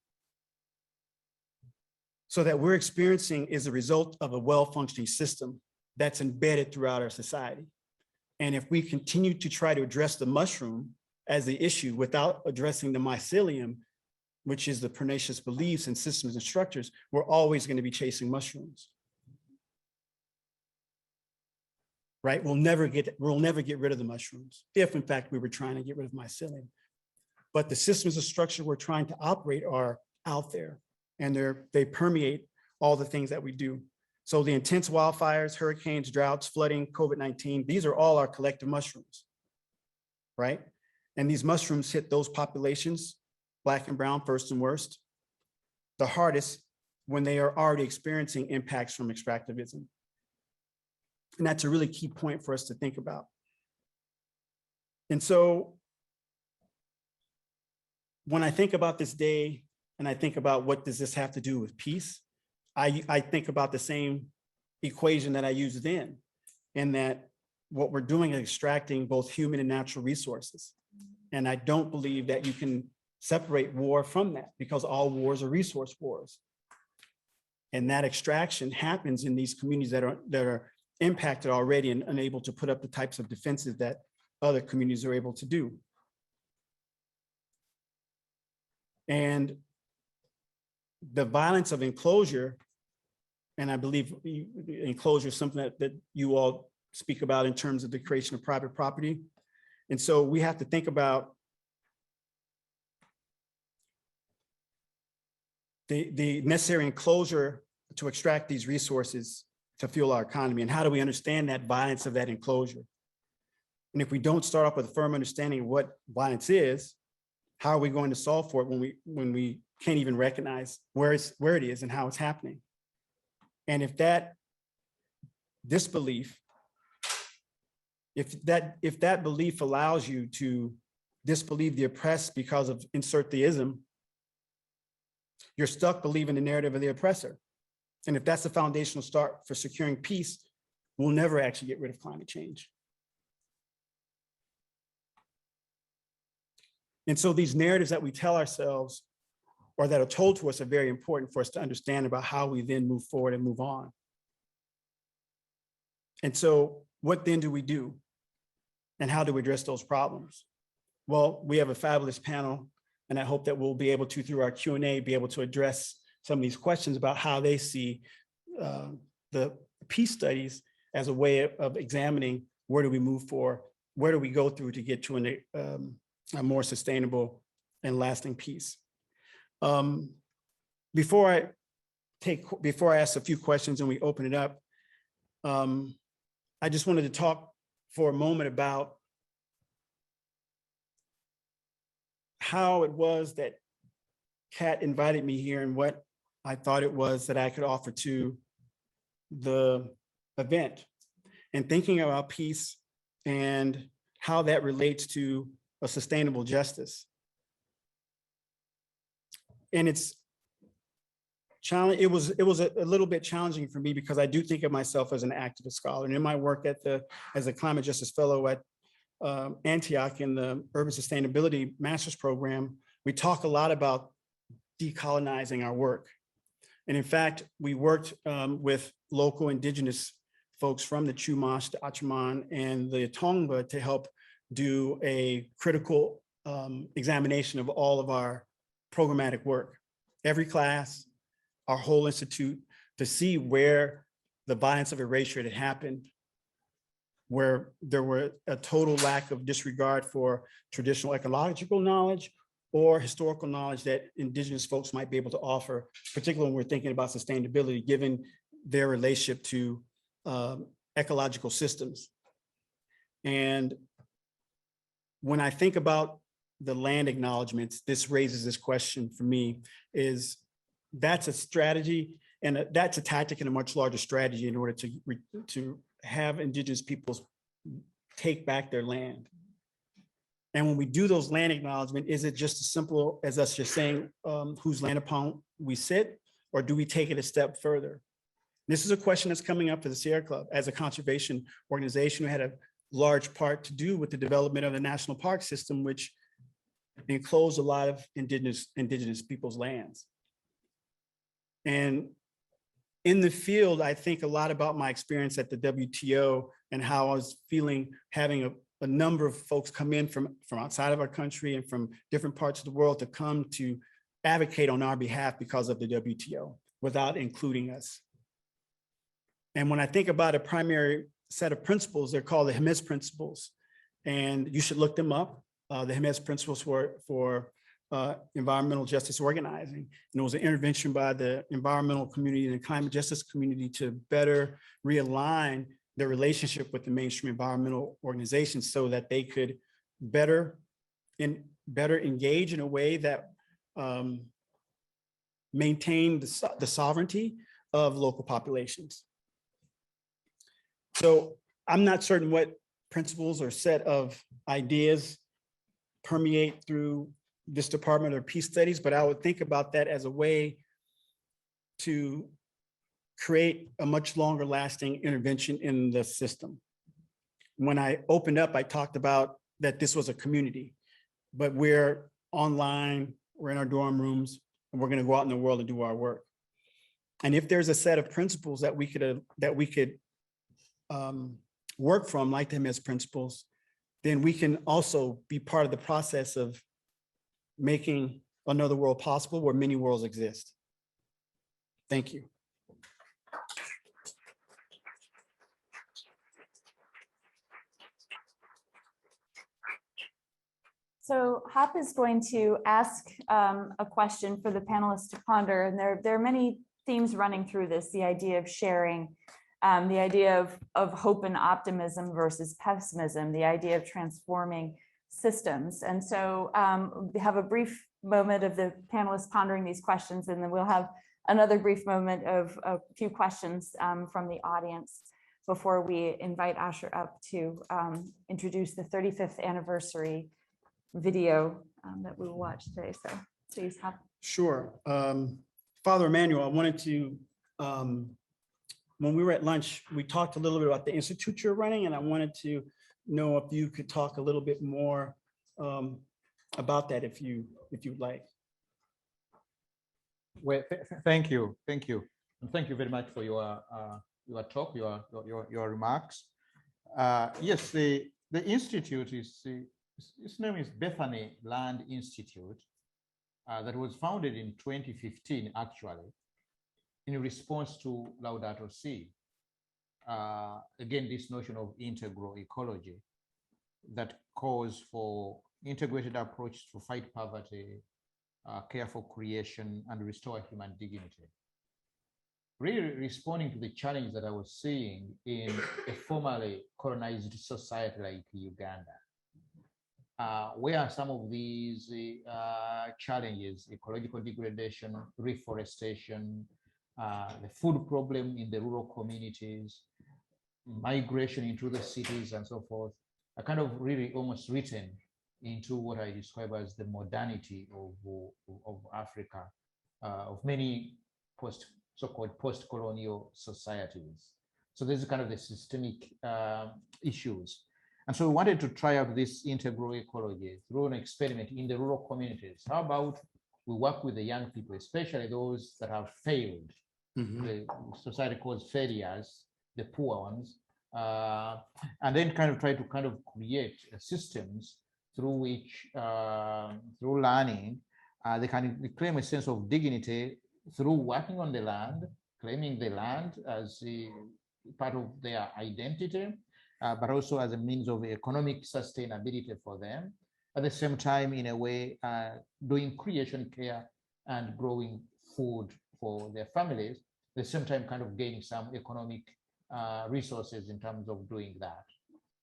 So that we're experiencing is a result of a well-functioning system that's embedded throughout our society. And if we continue to try to address the mushroom as the issue without addressing the mycelium, which is the pernicious beliefs and systems and structures, we're always going to be chasing mushrooms. Right? We'll never get rid of the mushrooms if in fact we were trying to get rid of mycelium. But the systems of structure we're trying to operate are out there, and they permeate all the things that we do. So the intense wildfires, hurricanes, droughts, flooding, COVID-19, these are all our collective mushrooms, right? And these mushrooms hit those populations, Black and brown first and worst, the hardest when they are already experiencing impacts from extractivism. And that's a really key point for us to think about. And so when I think about this day and I think about what does this have to do with peace, I think about the same equation that I used then, in that what we're doing is extracting both human and natural resources. And I don't believe that you can separate war from that, because all wars are resource wars. And that extraction happens in these communities that are impacted already and unable to put up the types of defenses that other communities are able to do. And the violence of enclosure, and I believe enclosure is something that you all speak about in terms of the creation of private property. And so we have to think about the necessary enclosure to extract these resources to fuel our economy. And how do we understand that violence of that enclosure? And if we don't start off with a firm understanding of what violence is, how are we going to solve for it when we can't even recognize where it is and how it's happening? And if that disbelief, if that belief allows you to disbelieve the oppressed because of insert theism, you're stuck believing the narrative of the oppressor. And if that's the foundational start for securing peace, we'll never actually get rid of climate change. And so these narratives that we tell ourselves or that are told to us are very important for us to understand about how we then move forward and move on. And so what then do we do? And how do we address those problems? Well, we have a fabulous panel, and I hope that we'll be able to, through our Q&A, be able to address some of these questions about how they see the peace studies as a way of examining where do we move forward, where do we go through to get to a more sustainable and lasting peace. Before I ask a few questions and we open it up, I just wanted to talk for a moment about how it was that Kat invited me here and what I thought it was that I could offer to the event, and thinking about peace and how that relates to a sustainable justice. And it's challenge. It was a little bit challenging for me because I do think of myself as an activist scholar. And in my work as a climate justice fellow at Antioch in the urban sustainability master's program, we talk a lot about decolonizing our work. And in fact, we worked with local indigenous folks from the Chumash, the Achaman, and the Tongva to help do a critical examination of all of our programmatic work. Every class, our whole institute, to see where the violence of erasure had happened, where there were a total lack of disregard for traditional ecological knowledge or historical knowledge that indigenous folks might be able to offer, particularly when we're thinking about sustainability, given their relationship to ecological systems. And when I think about the land acknowledgements, this raises this question for me, is that's a strategy and that's a tactic in a much larger strategy in order to have indigenous peoples take back their land. And when we do those land acknowledgement, is it just as simple as us just saying whose land upon we sit, or do we take it a step further? This is a question that's coming up for the Sierra Club as a conservation organization who had a large part to do with the development of the national park system, which enclosed a lot of indigenous people's lands. And in the field, I think a lot about my experience at the WTO and how I was feeling having a number of folks come in from outside of our country and from different parts of the world to come to advocate on our behalf because of the WTO without including us. And when I think about a primary set of principles, they're called the HEMES principles, and you should look them up. The HEMES principles for environmental justice organizing. And it was an intervention by the environmental community and the climate justice community to better realign their relationship with the mainstream environmental organizations so that they could better engage in a way that maintain the sovereignty of local populations. So I'm not certain what principles or set of ideas permeate through this Department of Peace Studies, but I would think about that as a way to create a much longer lasting intervention in the system. When I opened up, I talked about that this was a community, but we're online, we're in our dorm rooms, and we're gonna go out in the world and do our work. And if there's a set of principles that we could work from, like the HEMES principles, then we can also be part of the process of making another world possible where many worlds exist. Thank you. So Hop is going to ask a question for the panelists to ponder, and there are many themes running through this, the idea of sharing, the idea of hope and optimism versus pessimism, the idea of transforming systems. And so we have a brief moment of the panelists pondering these questions, and then we'll have another brief moment of a few questions from the audience before we invite Asher up to introduce the 35th anniversary video that we will watch today. So please have. Sure. Father Emmanuel, I wanted to, when we were at lunch, we talked a little bit about the institute you're running, and I wanted to know if you could talk a little bit more about that, if you'd like. Well, thank you, and thank you very much for your talk, your remarks. Yes, the institute is its name is Bethany Land Institute, that was founded in 2015, actually, in response to Laudato Si. Again, this notion of integral ecology that calls for integrated approach to fight poverty, care for creation, and restore human dignity. Really responding to the challenge that I was seeing in a formerly colonized society like Uganda. Where are some of these challenges? Ecological degradation, reforestation, the food problem in the rural communities, migration into the cities, and so forth, are kind of really almost written into what I describe as the modernity of Africa, of many so-called post-colonial societies. So this is kind of the systemic issues. And so we wanted to try out this integral ecology through an experiment in the rural communities. How about we work with the young people, especially those that have failed, the society calls failures, the poor ones, and then kind of try to kind of create systems through which, through learning, they can claim a sense of dignity through working on the land, claiming the land as a part of their identity, but also as a means of economic sustainability for them. At the same time, in a way, doing creation care and growing food for their families, at the same time kind of gaining some economic resources in terms of doing that.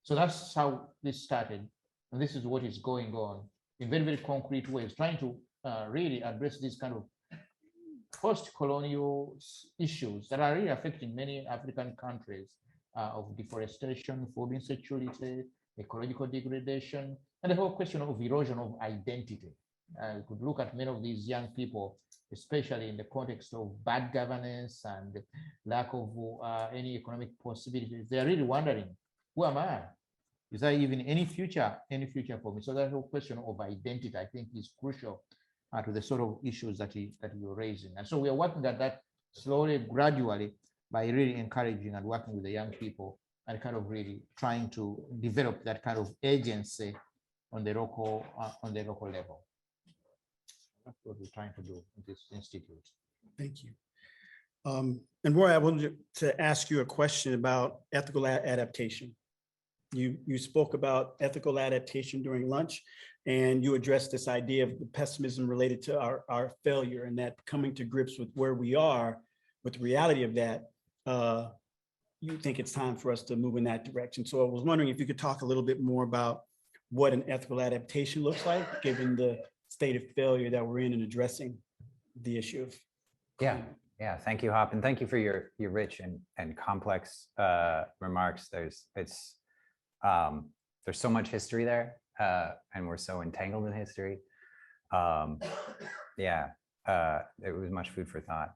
So that's how this started. And this is what is going on in very, very concrete ways, trying to really address these kind of post-colonial issues that are really affecting many African countries of deforestation, food insecurity, ecological degradation, and the whole question of erosion of identity. We could look at many of these young people, especially in the context of bad governance and lack of any economic possibilities. They are really wondering, who am I? Is there even any future for me? So that whole question of identity, I think, is crucial to the sort of issues that you're raising. And so we are working at that slowly, gradually, by really encouraging and working with the young people and kind of really trying to develop that kind of agency on the local level. That's what we're trying to do in this institute. Thank you. And Roy, I wanted to ask you a question about ethical adaptation. You spoke about ethical adaptation during lunch, and you addressed this idea of the pessimism related to our failure, and that coming to grips with where we are, with the reality of that, you think it's time for us to move in that direction. So I was wondering if you could talk a little bit more about what an ethical adaptation looks like, given the state of failure that we're in addressing the issue of climate. Yeah. Thank you, Hop, and thank you for your rich and complex remarks. There's so much history there, and we're so entangled in history. It was much food for thought.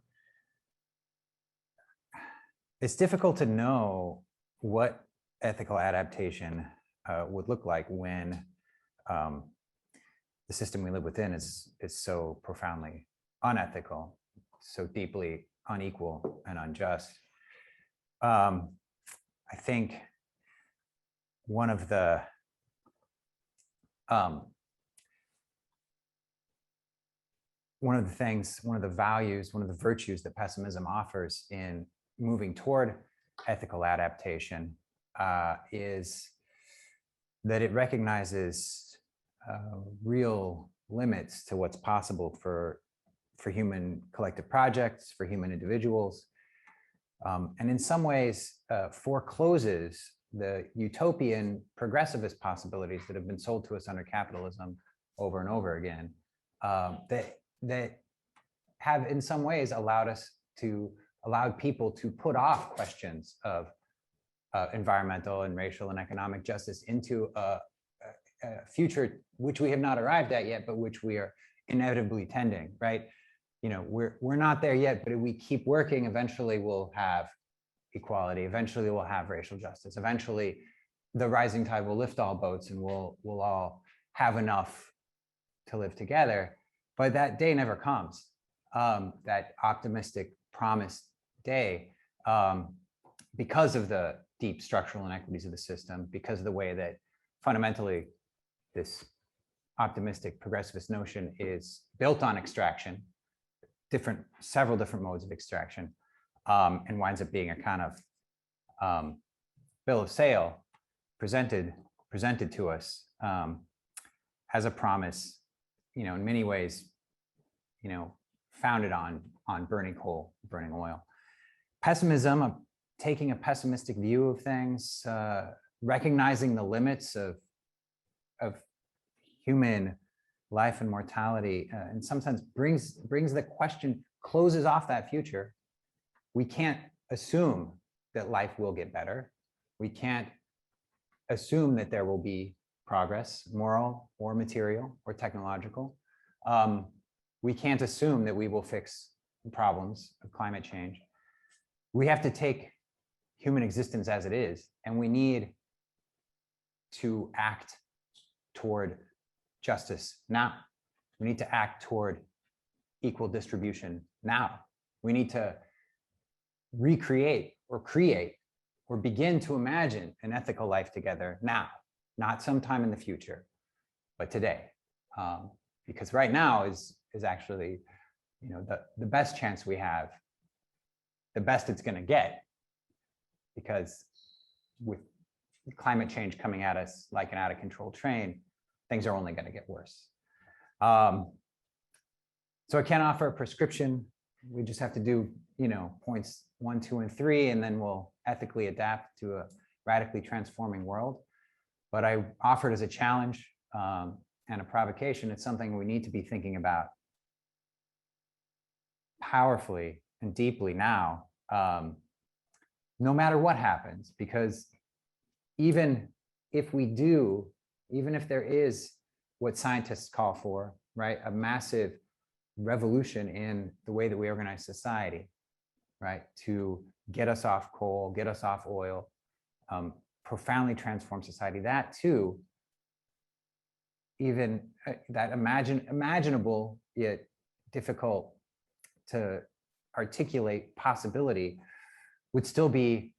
It's difficult to know what ethical adaptation would look like when the system we live within is so profoundly unethical, so deeply unequal and unjust. I think one of the values, one of the virtues that pessimism offers in moving toward ethical adaptation is that it recognizes real limits to what's possible for human collective projects, for human individuals, and in some ways forecloses the utopian progressivist possibilities that have been sold to us under capitalism over and over again, that have in some ways allowed people to put off questions of environmental and racial and economic justice into a future which we have not arrived at yet, but which we are inevitably tending, right? You know, we're not there yet, but if we keep working, eventually we'll have equality. Eventually we'll have racial justice. Eventually the rising tide will lift all boats and we'll all have enough to live together. But that day never comes, that optimistic promised day, because of the deep structural inequities of the system, because of the way that fundamentally this optimistic progressivist notion is built on extraction, several different modes of extraction, and winds up being a kind of bill of sale presented to us as a promise, you know, in many ways, you know, founded on burning coal, burning oil. Pessimism, taking a pessimistic view of things, recognizing the limits of human life and mortality, in some sense brings the question, closes off that future. We can't assume that life will get better. We can't assume that there will be progress, moral or material or technological. We can't assume that we will fix problems of climate change, we have to take human existence as it is, and we need to act toward justice now. We need to act toward equal distribution now. We need to recreate or create or begin to imagine an ethical life together now, not sometime in the future, but today. Because right now is actually, the best chance we have, the best it's going to get, because with climate change coming at us like an out of control train, things are only going to get worse. So I can't offer a prescription. We just have to do, points 1, 2, and 3, and then we'll ethically adapt to a radically transforming world. But I offered as a challenge and a provocation. It's something we need to be thinking about powerfully and deeply now, no matter what happens, because even if there is what scientists call for, right, a massive revolution in the way that we organize society, right, to get us off coal, get us off oil, profoundly transform society, that too, even that imaginable yet difficult to articulate possibility would still be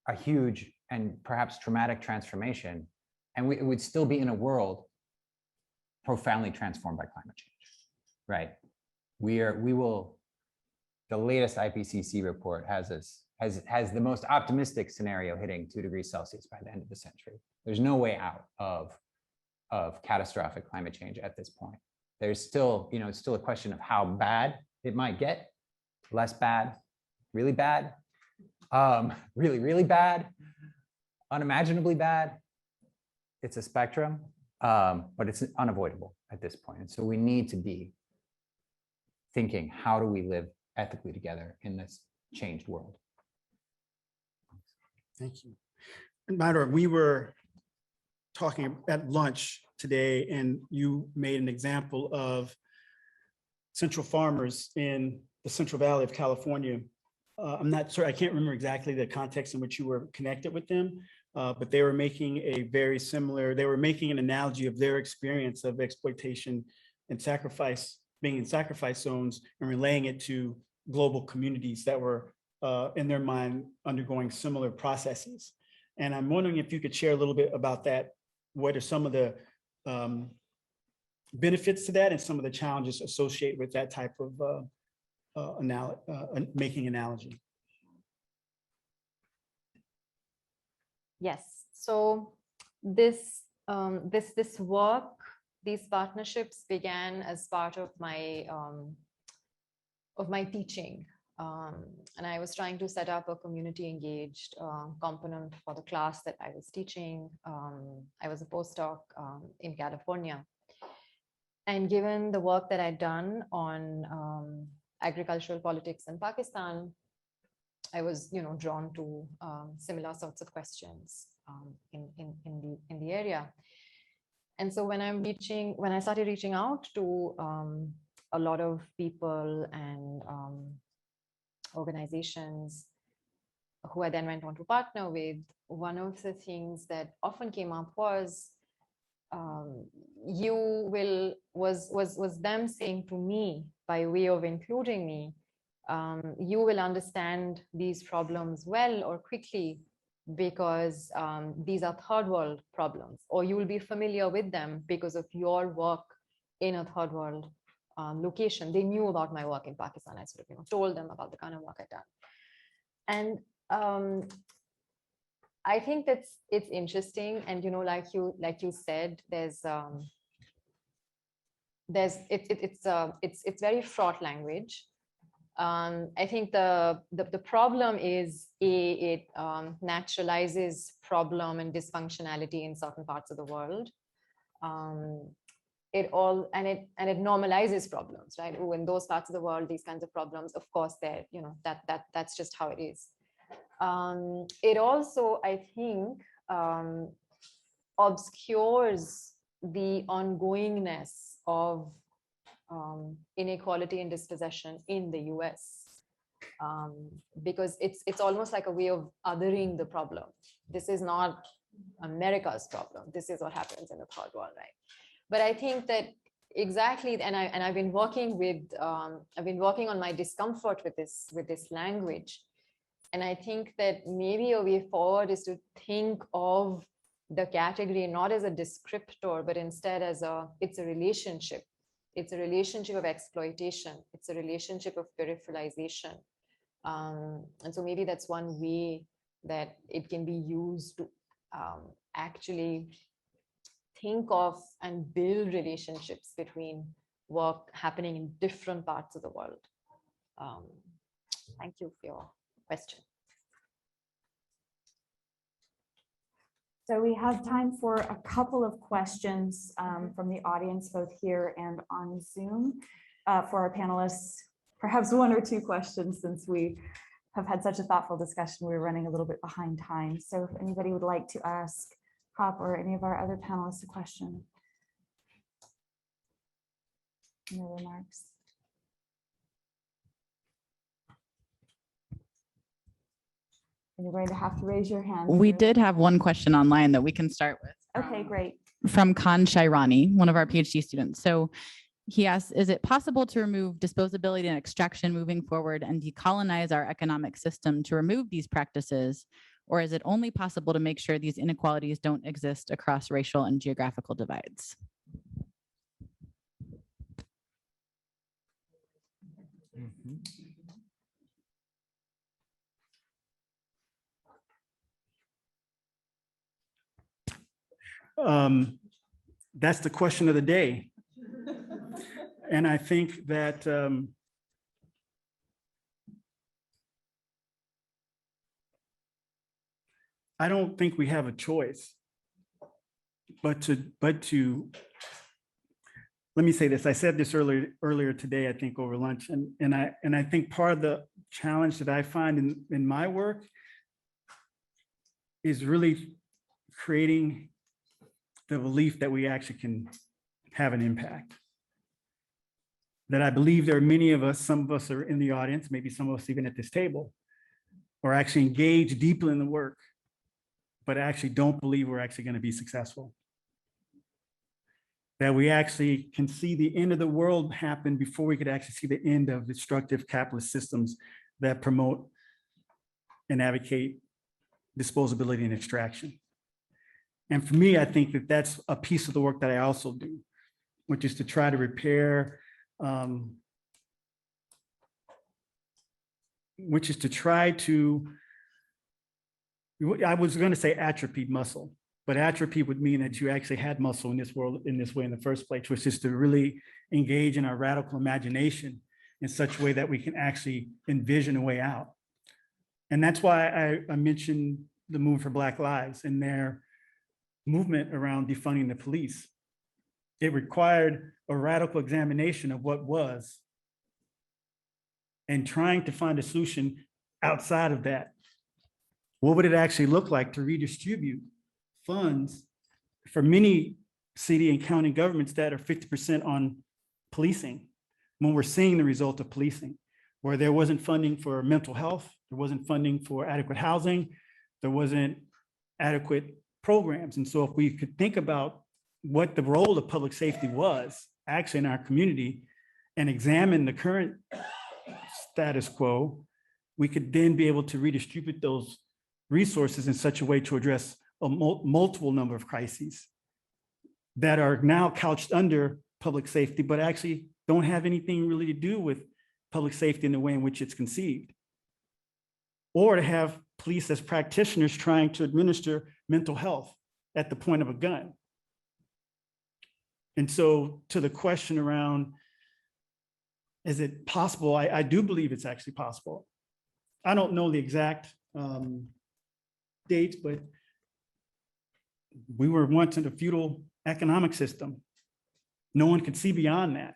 a huge and perhaps traumatic transformation. And it would still be in a world profoundly transformed by climate change, right? The latest IPCC report has the most optimistic scenario hitting 2 degrees Celsius by the end of the century. There's no way out of catastrophic climate change at this point. There's still, it's still a question of how bad it might get, less bad, really bad, really, really bad, unimaginably bad. It's a spectrum, but it's unavoidable at this point. And so we need to be thinking, how do we live ethically together in this changed world? Thank you. Maira, we were talking at lunch today, and you made an example of central farmers in the Central Valley of California. I'm not sure, I can't remember exactly the context in which you were connected with them, but they were making they were making an analogy of their experience of exploitation and sacrifice, being in sacrifice zones, and relaying it to global communities that were, in their mind, undergoing similar processes. And I'm wondering if you could share a little bit about that. What are some of the benefits to that and some of the challenges associated with that type of making analogy? Yes. So this work, these partnerships began as part of my teaching, and I was trying to set up a community engaged component for the class that I was teaching. I was a postdoc in California, and given the work that I'd done on agricultural politics in Pakistan, I was, drawn to similar sorts of questions in the area. And so when I started reaching out to a lot of people and organizations who I then went on to partner with, one of the things that often came up was was them saying to me, by way of including me, you will understand these problems well or quickly because these are third world problems, or you will be familiar with them because of your work in a third world location. They knew about my work in Pakistan. I sort of told them about the kind of work I'd done. And I think it's interesting. And like you said, it's very fraught language. I think the problem is it naturalizes problem and dysfunctionality in certain parts of the world. It normalizes problems, right? Oh, in those parts of the world, these kinds of problems, of course, that's just how it is. It also, I think, obscures the ongoingness of inequality in dispossession in the US. Because it's almost like a way of othering the problem. This is not America's problem. This is what happens in the third world, right? But I think that exactly, and I've been working with I've been working on my discomfort with this language, and I think that maybe a way forward is to think of the category not as a descriptor, but instead as it's a relationship. It's a relationship of exploitation. It's a relationship of peripheralization. And so maybe that's one way that it can be used to actually think of and build relationships between work happening in different parts of the world. Thank you for your question. So we have time for a couple of questions from the audience, both here and on Zoom, for our panelists. Perhaps one or two questions, since we have had such a thoughtful discussion. We're running a little bit behind time. So if anybody would like to ask Hop or any of our other panelists a question. Any remarks? You're going to have to raise your hand. We did have one question online that we can start with. Okay, great. From Khan Shairani, one of our PhD students. So he asks, is it possible to remove disposability and extraction moving forward and decolonize our economic system to remove these practices? Or is it only possible to make sure these inequalities don't exist across racial and geographical divides? That's the question of the day. And I think that I don't think we have a choice but to let me say this. I said this earlier today, I think over lunch, and I think part of the challenge that I find in my work is really creating the belief that we actually can have an impact. That I believe there are many of us, some of us are in the audience, maybe some of us even at this table, are actually engaged deeply in the work, but actually don't believe we're actually going to be successful. That we actually can see the end of the world happen before we could actually see the end of destructive capitalist systems that promote and advocate disposability and extraction. And for me, I think that that's a piece of the work that I also do, which is to try to repair, which is to try to, I was going to say atrophied muscle, but atrophy would mean that you actually had muscle in this world in this way in the first place, which is to really engage in our radical imagination in such a way that we can actually envision a way out. And that's why I mentioned the Movement for Black Lives and their movement around defunding the police. It required a radical examination of what was and trying to find a solution outside of that. What would it actually look like to redistribute funds for many city and county governments that are 50% on policing, when we're seeing the result of policing, where there wasn't funding for mental health, there wasn't funding for adequate housing, there wasn't adequate programs. And so if we could think about what the role of public safety was actually in our community and examine the current status quo, we could then be able to redistribute those resources in such a way to address a multiple number of crises that are now couched under public safety, but actually don't have anything really to do with public safety in the way in which it's conceived. Or to have police as practitioners trying to administer mental health at the point of a gun. And so to the question around, is it possible? I do believe it's actually possible. I don't know the exact dates, but we were once in a feudal economic system. No one could see beyond that.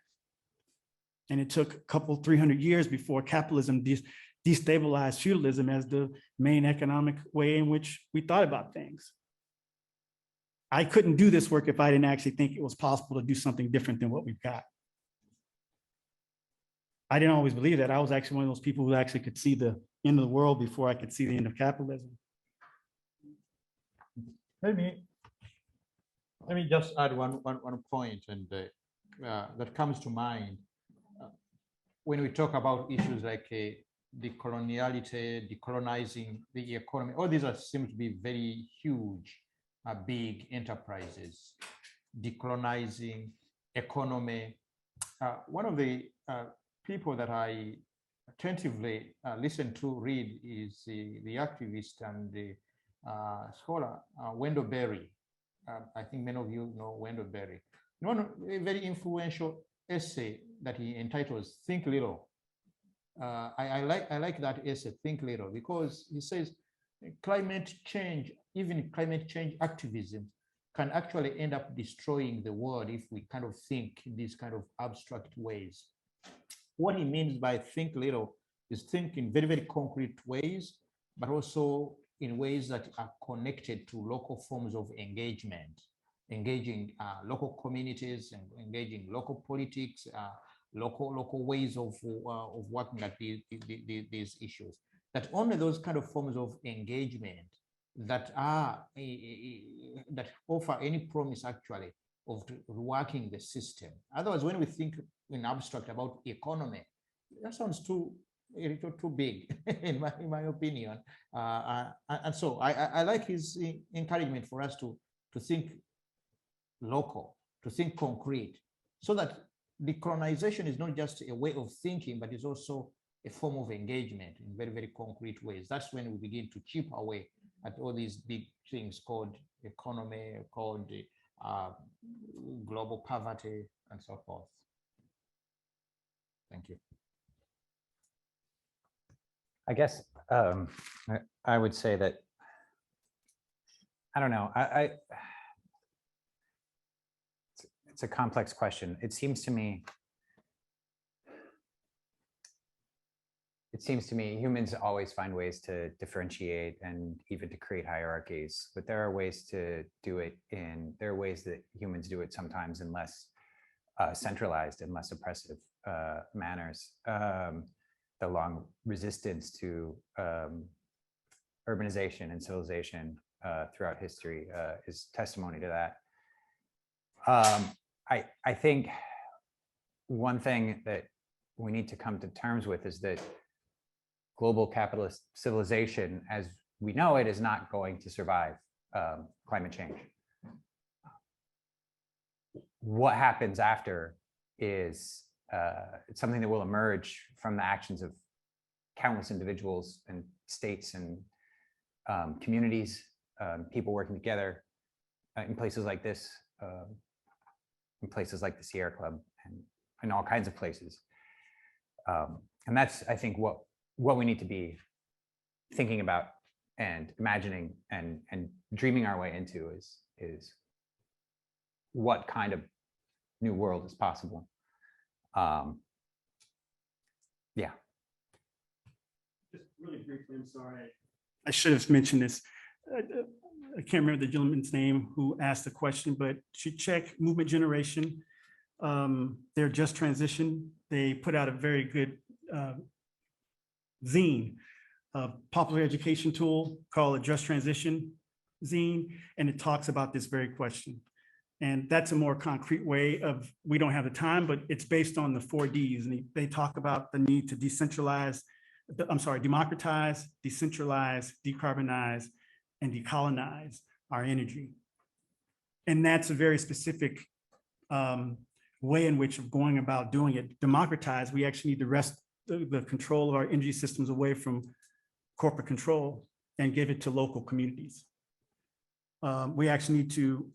And it took a couple, 300 years before capitalism destabilized feudalism as the main economic way in which we thought about things. I couldn't do this work if I didn't actually think it was possible to do something different than what we've got. I didn't always believe that. I was actually one of those people who actually could see the end of the world before I could see the end of capitalism. Let me just add one point, and that comes to mind when we talk about issues like decoloniality, decolonizing the economy. All these seem to be very huge, big enterprises. Decolonizing economy. One of the people that I attentively listen to read is the activist and the scholar Wendell Berry. I think many of you know Wendell Berry. One very influential essay that he entitles "Think Little." I like that essay, "Think Little," because he says climate change, even climate change activism, can actually end up destroying the world if we kind of think in these kind of abstract ways. What he means by think little is think in very, very concrete ways, but also in ways that are connected to local forms of engagement, engaging local communities and engaging local politics, local ways of working at these issues. That only those kind of forms of engagement that are that offer any promise actually of working the system. Otherwise, when we think in abstract about economy, that sounds too big in my opinion. And so I like his encouragement for us to think local, to think concrete, so that decolonization is not just a way of thinking, but it's also a form of engagement in very, very concrete ways. That's when we begin to chip away at all these big things called economy, called global poverty, and so forth. Thank you. I guess I would say that, I don't know, it's a complex question. It seems to me humans always find ways to differentiate and even to create hierarchies, but there are ways to do it there are ways that humans do it sometimes in less centralized and less oppressive manners. The long resistance to urbanization and civilization throughout history is testimony to that. I think one thing that we need to come to terms with is that global capitalist civilization, as we know it, is not going to survive climate change. What happens after is it's something that will emerge from the actions of countless individuals and states and communities, people working together in places like this, in places like the Sierra Club, and in all kinds of places. And that's, I think, what we need to be thinking about and imagining and dreaming our way into is what kind of new world is possible. Yeah. Just really briefly, I'm sorry. I should have mentioned this. I can't remember the gentleman's name who asked the question, but should check Movement Generation. They're Just Transition. They put out a very good zine, popular education tool called a Just Transition zine, and it talks about this very question. And that's a more concrete way of, we don't have the time, but it's based on the 4 Ds. And they talk about the need to democratize, decentralize, decarbonize, and decolonize our energy. And that's a very specific way in which of going about doing it. Democratize, we actually need to wrest the control of our energy systems away from corporate control and give it to local communities. We actually need to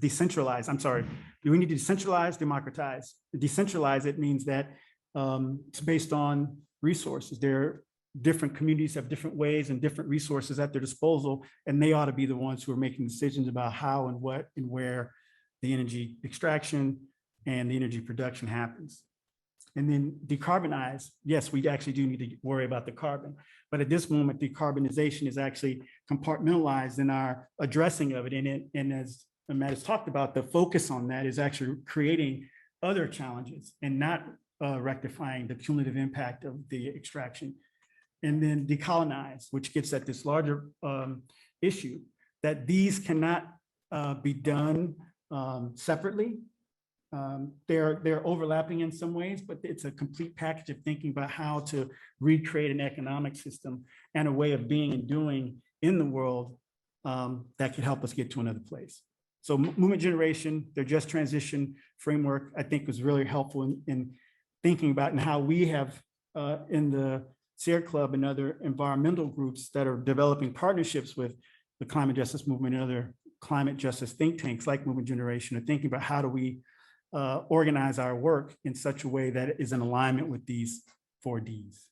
decentralize, we need to decentralize, democratize. Decentralize, it means that it's based on resources. Different communities have different ways and different resources at their disposal, and they ought to be the ones who are making decisions about how and what and where the energy extraction and the energy production happens. And then decarbonize, yes, we actually do need to worry about the carbon, but at this moment, decarbonization is actually compartmentalized in our addressing of it. And as Matt has talked about, the focus on that is actually creating other challenges and not rectifying the cumulative impact of the extraction. And then decolonize, which gets at this larger issue, that these cannot be done separately. They're overlapping in some ways, but it's a complete package of thinking about how to recreate an economic system and a way of being and doing in the world that could help us get to another place. So movement generation, their just transition framework, I think was really helpful in thinking about and how we have in the Sierra Club and other environmental groups that are developing partnerships with the climate justice movement and other climate justice think tanks like Movement Generation, are thinking about how do we organize our work in such a way that it is in alignment with these 4 Ds.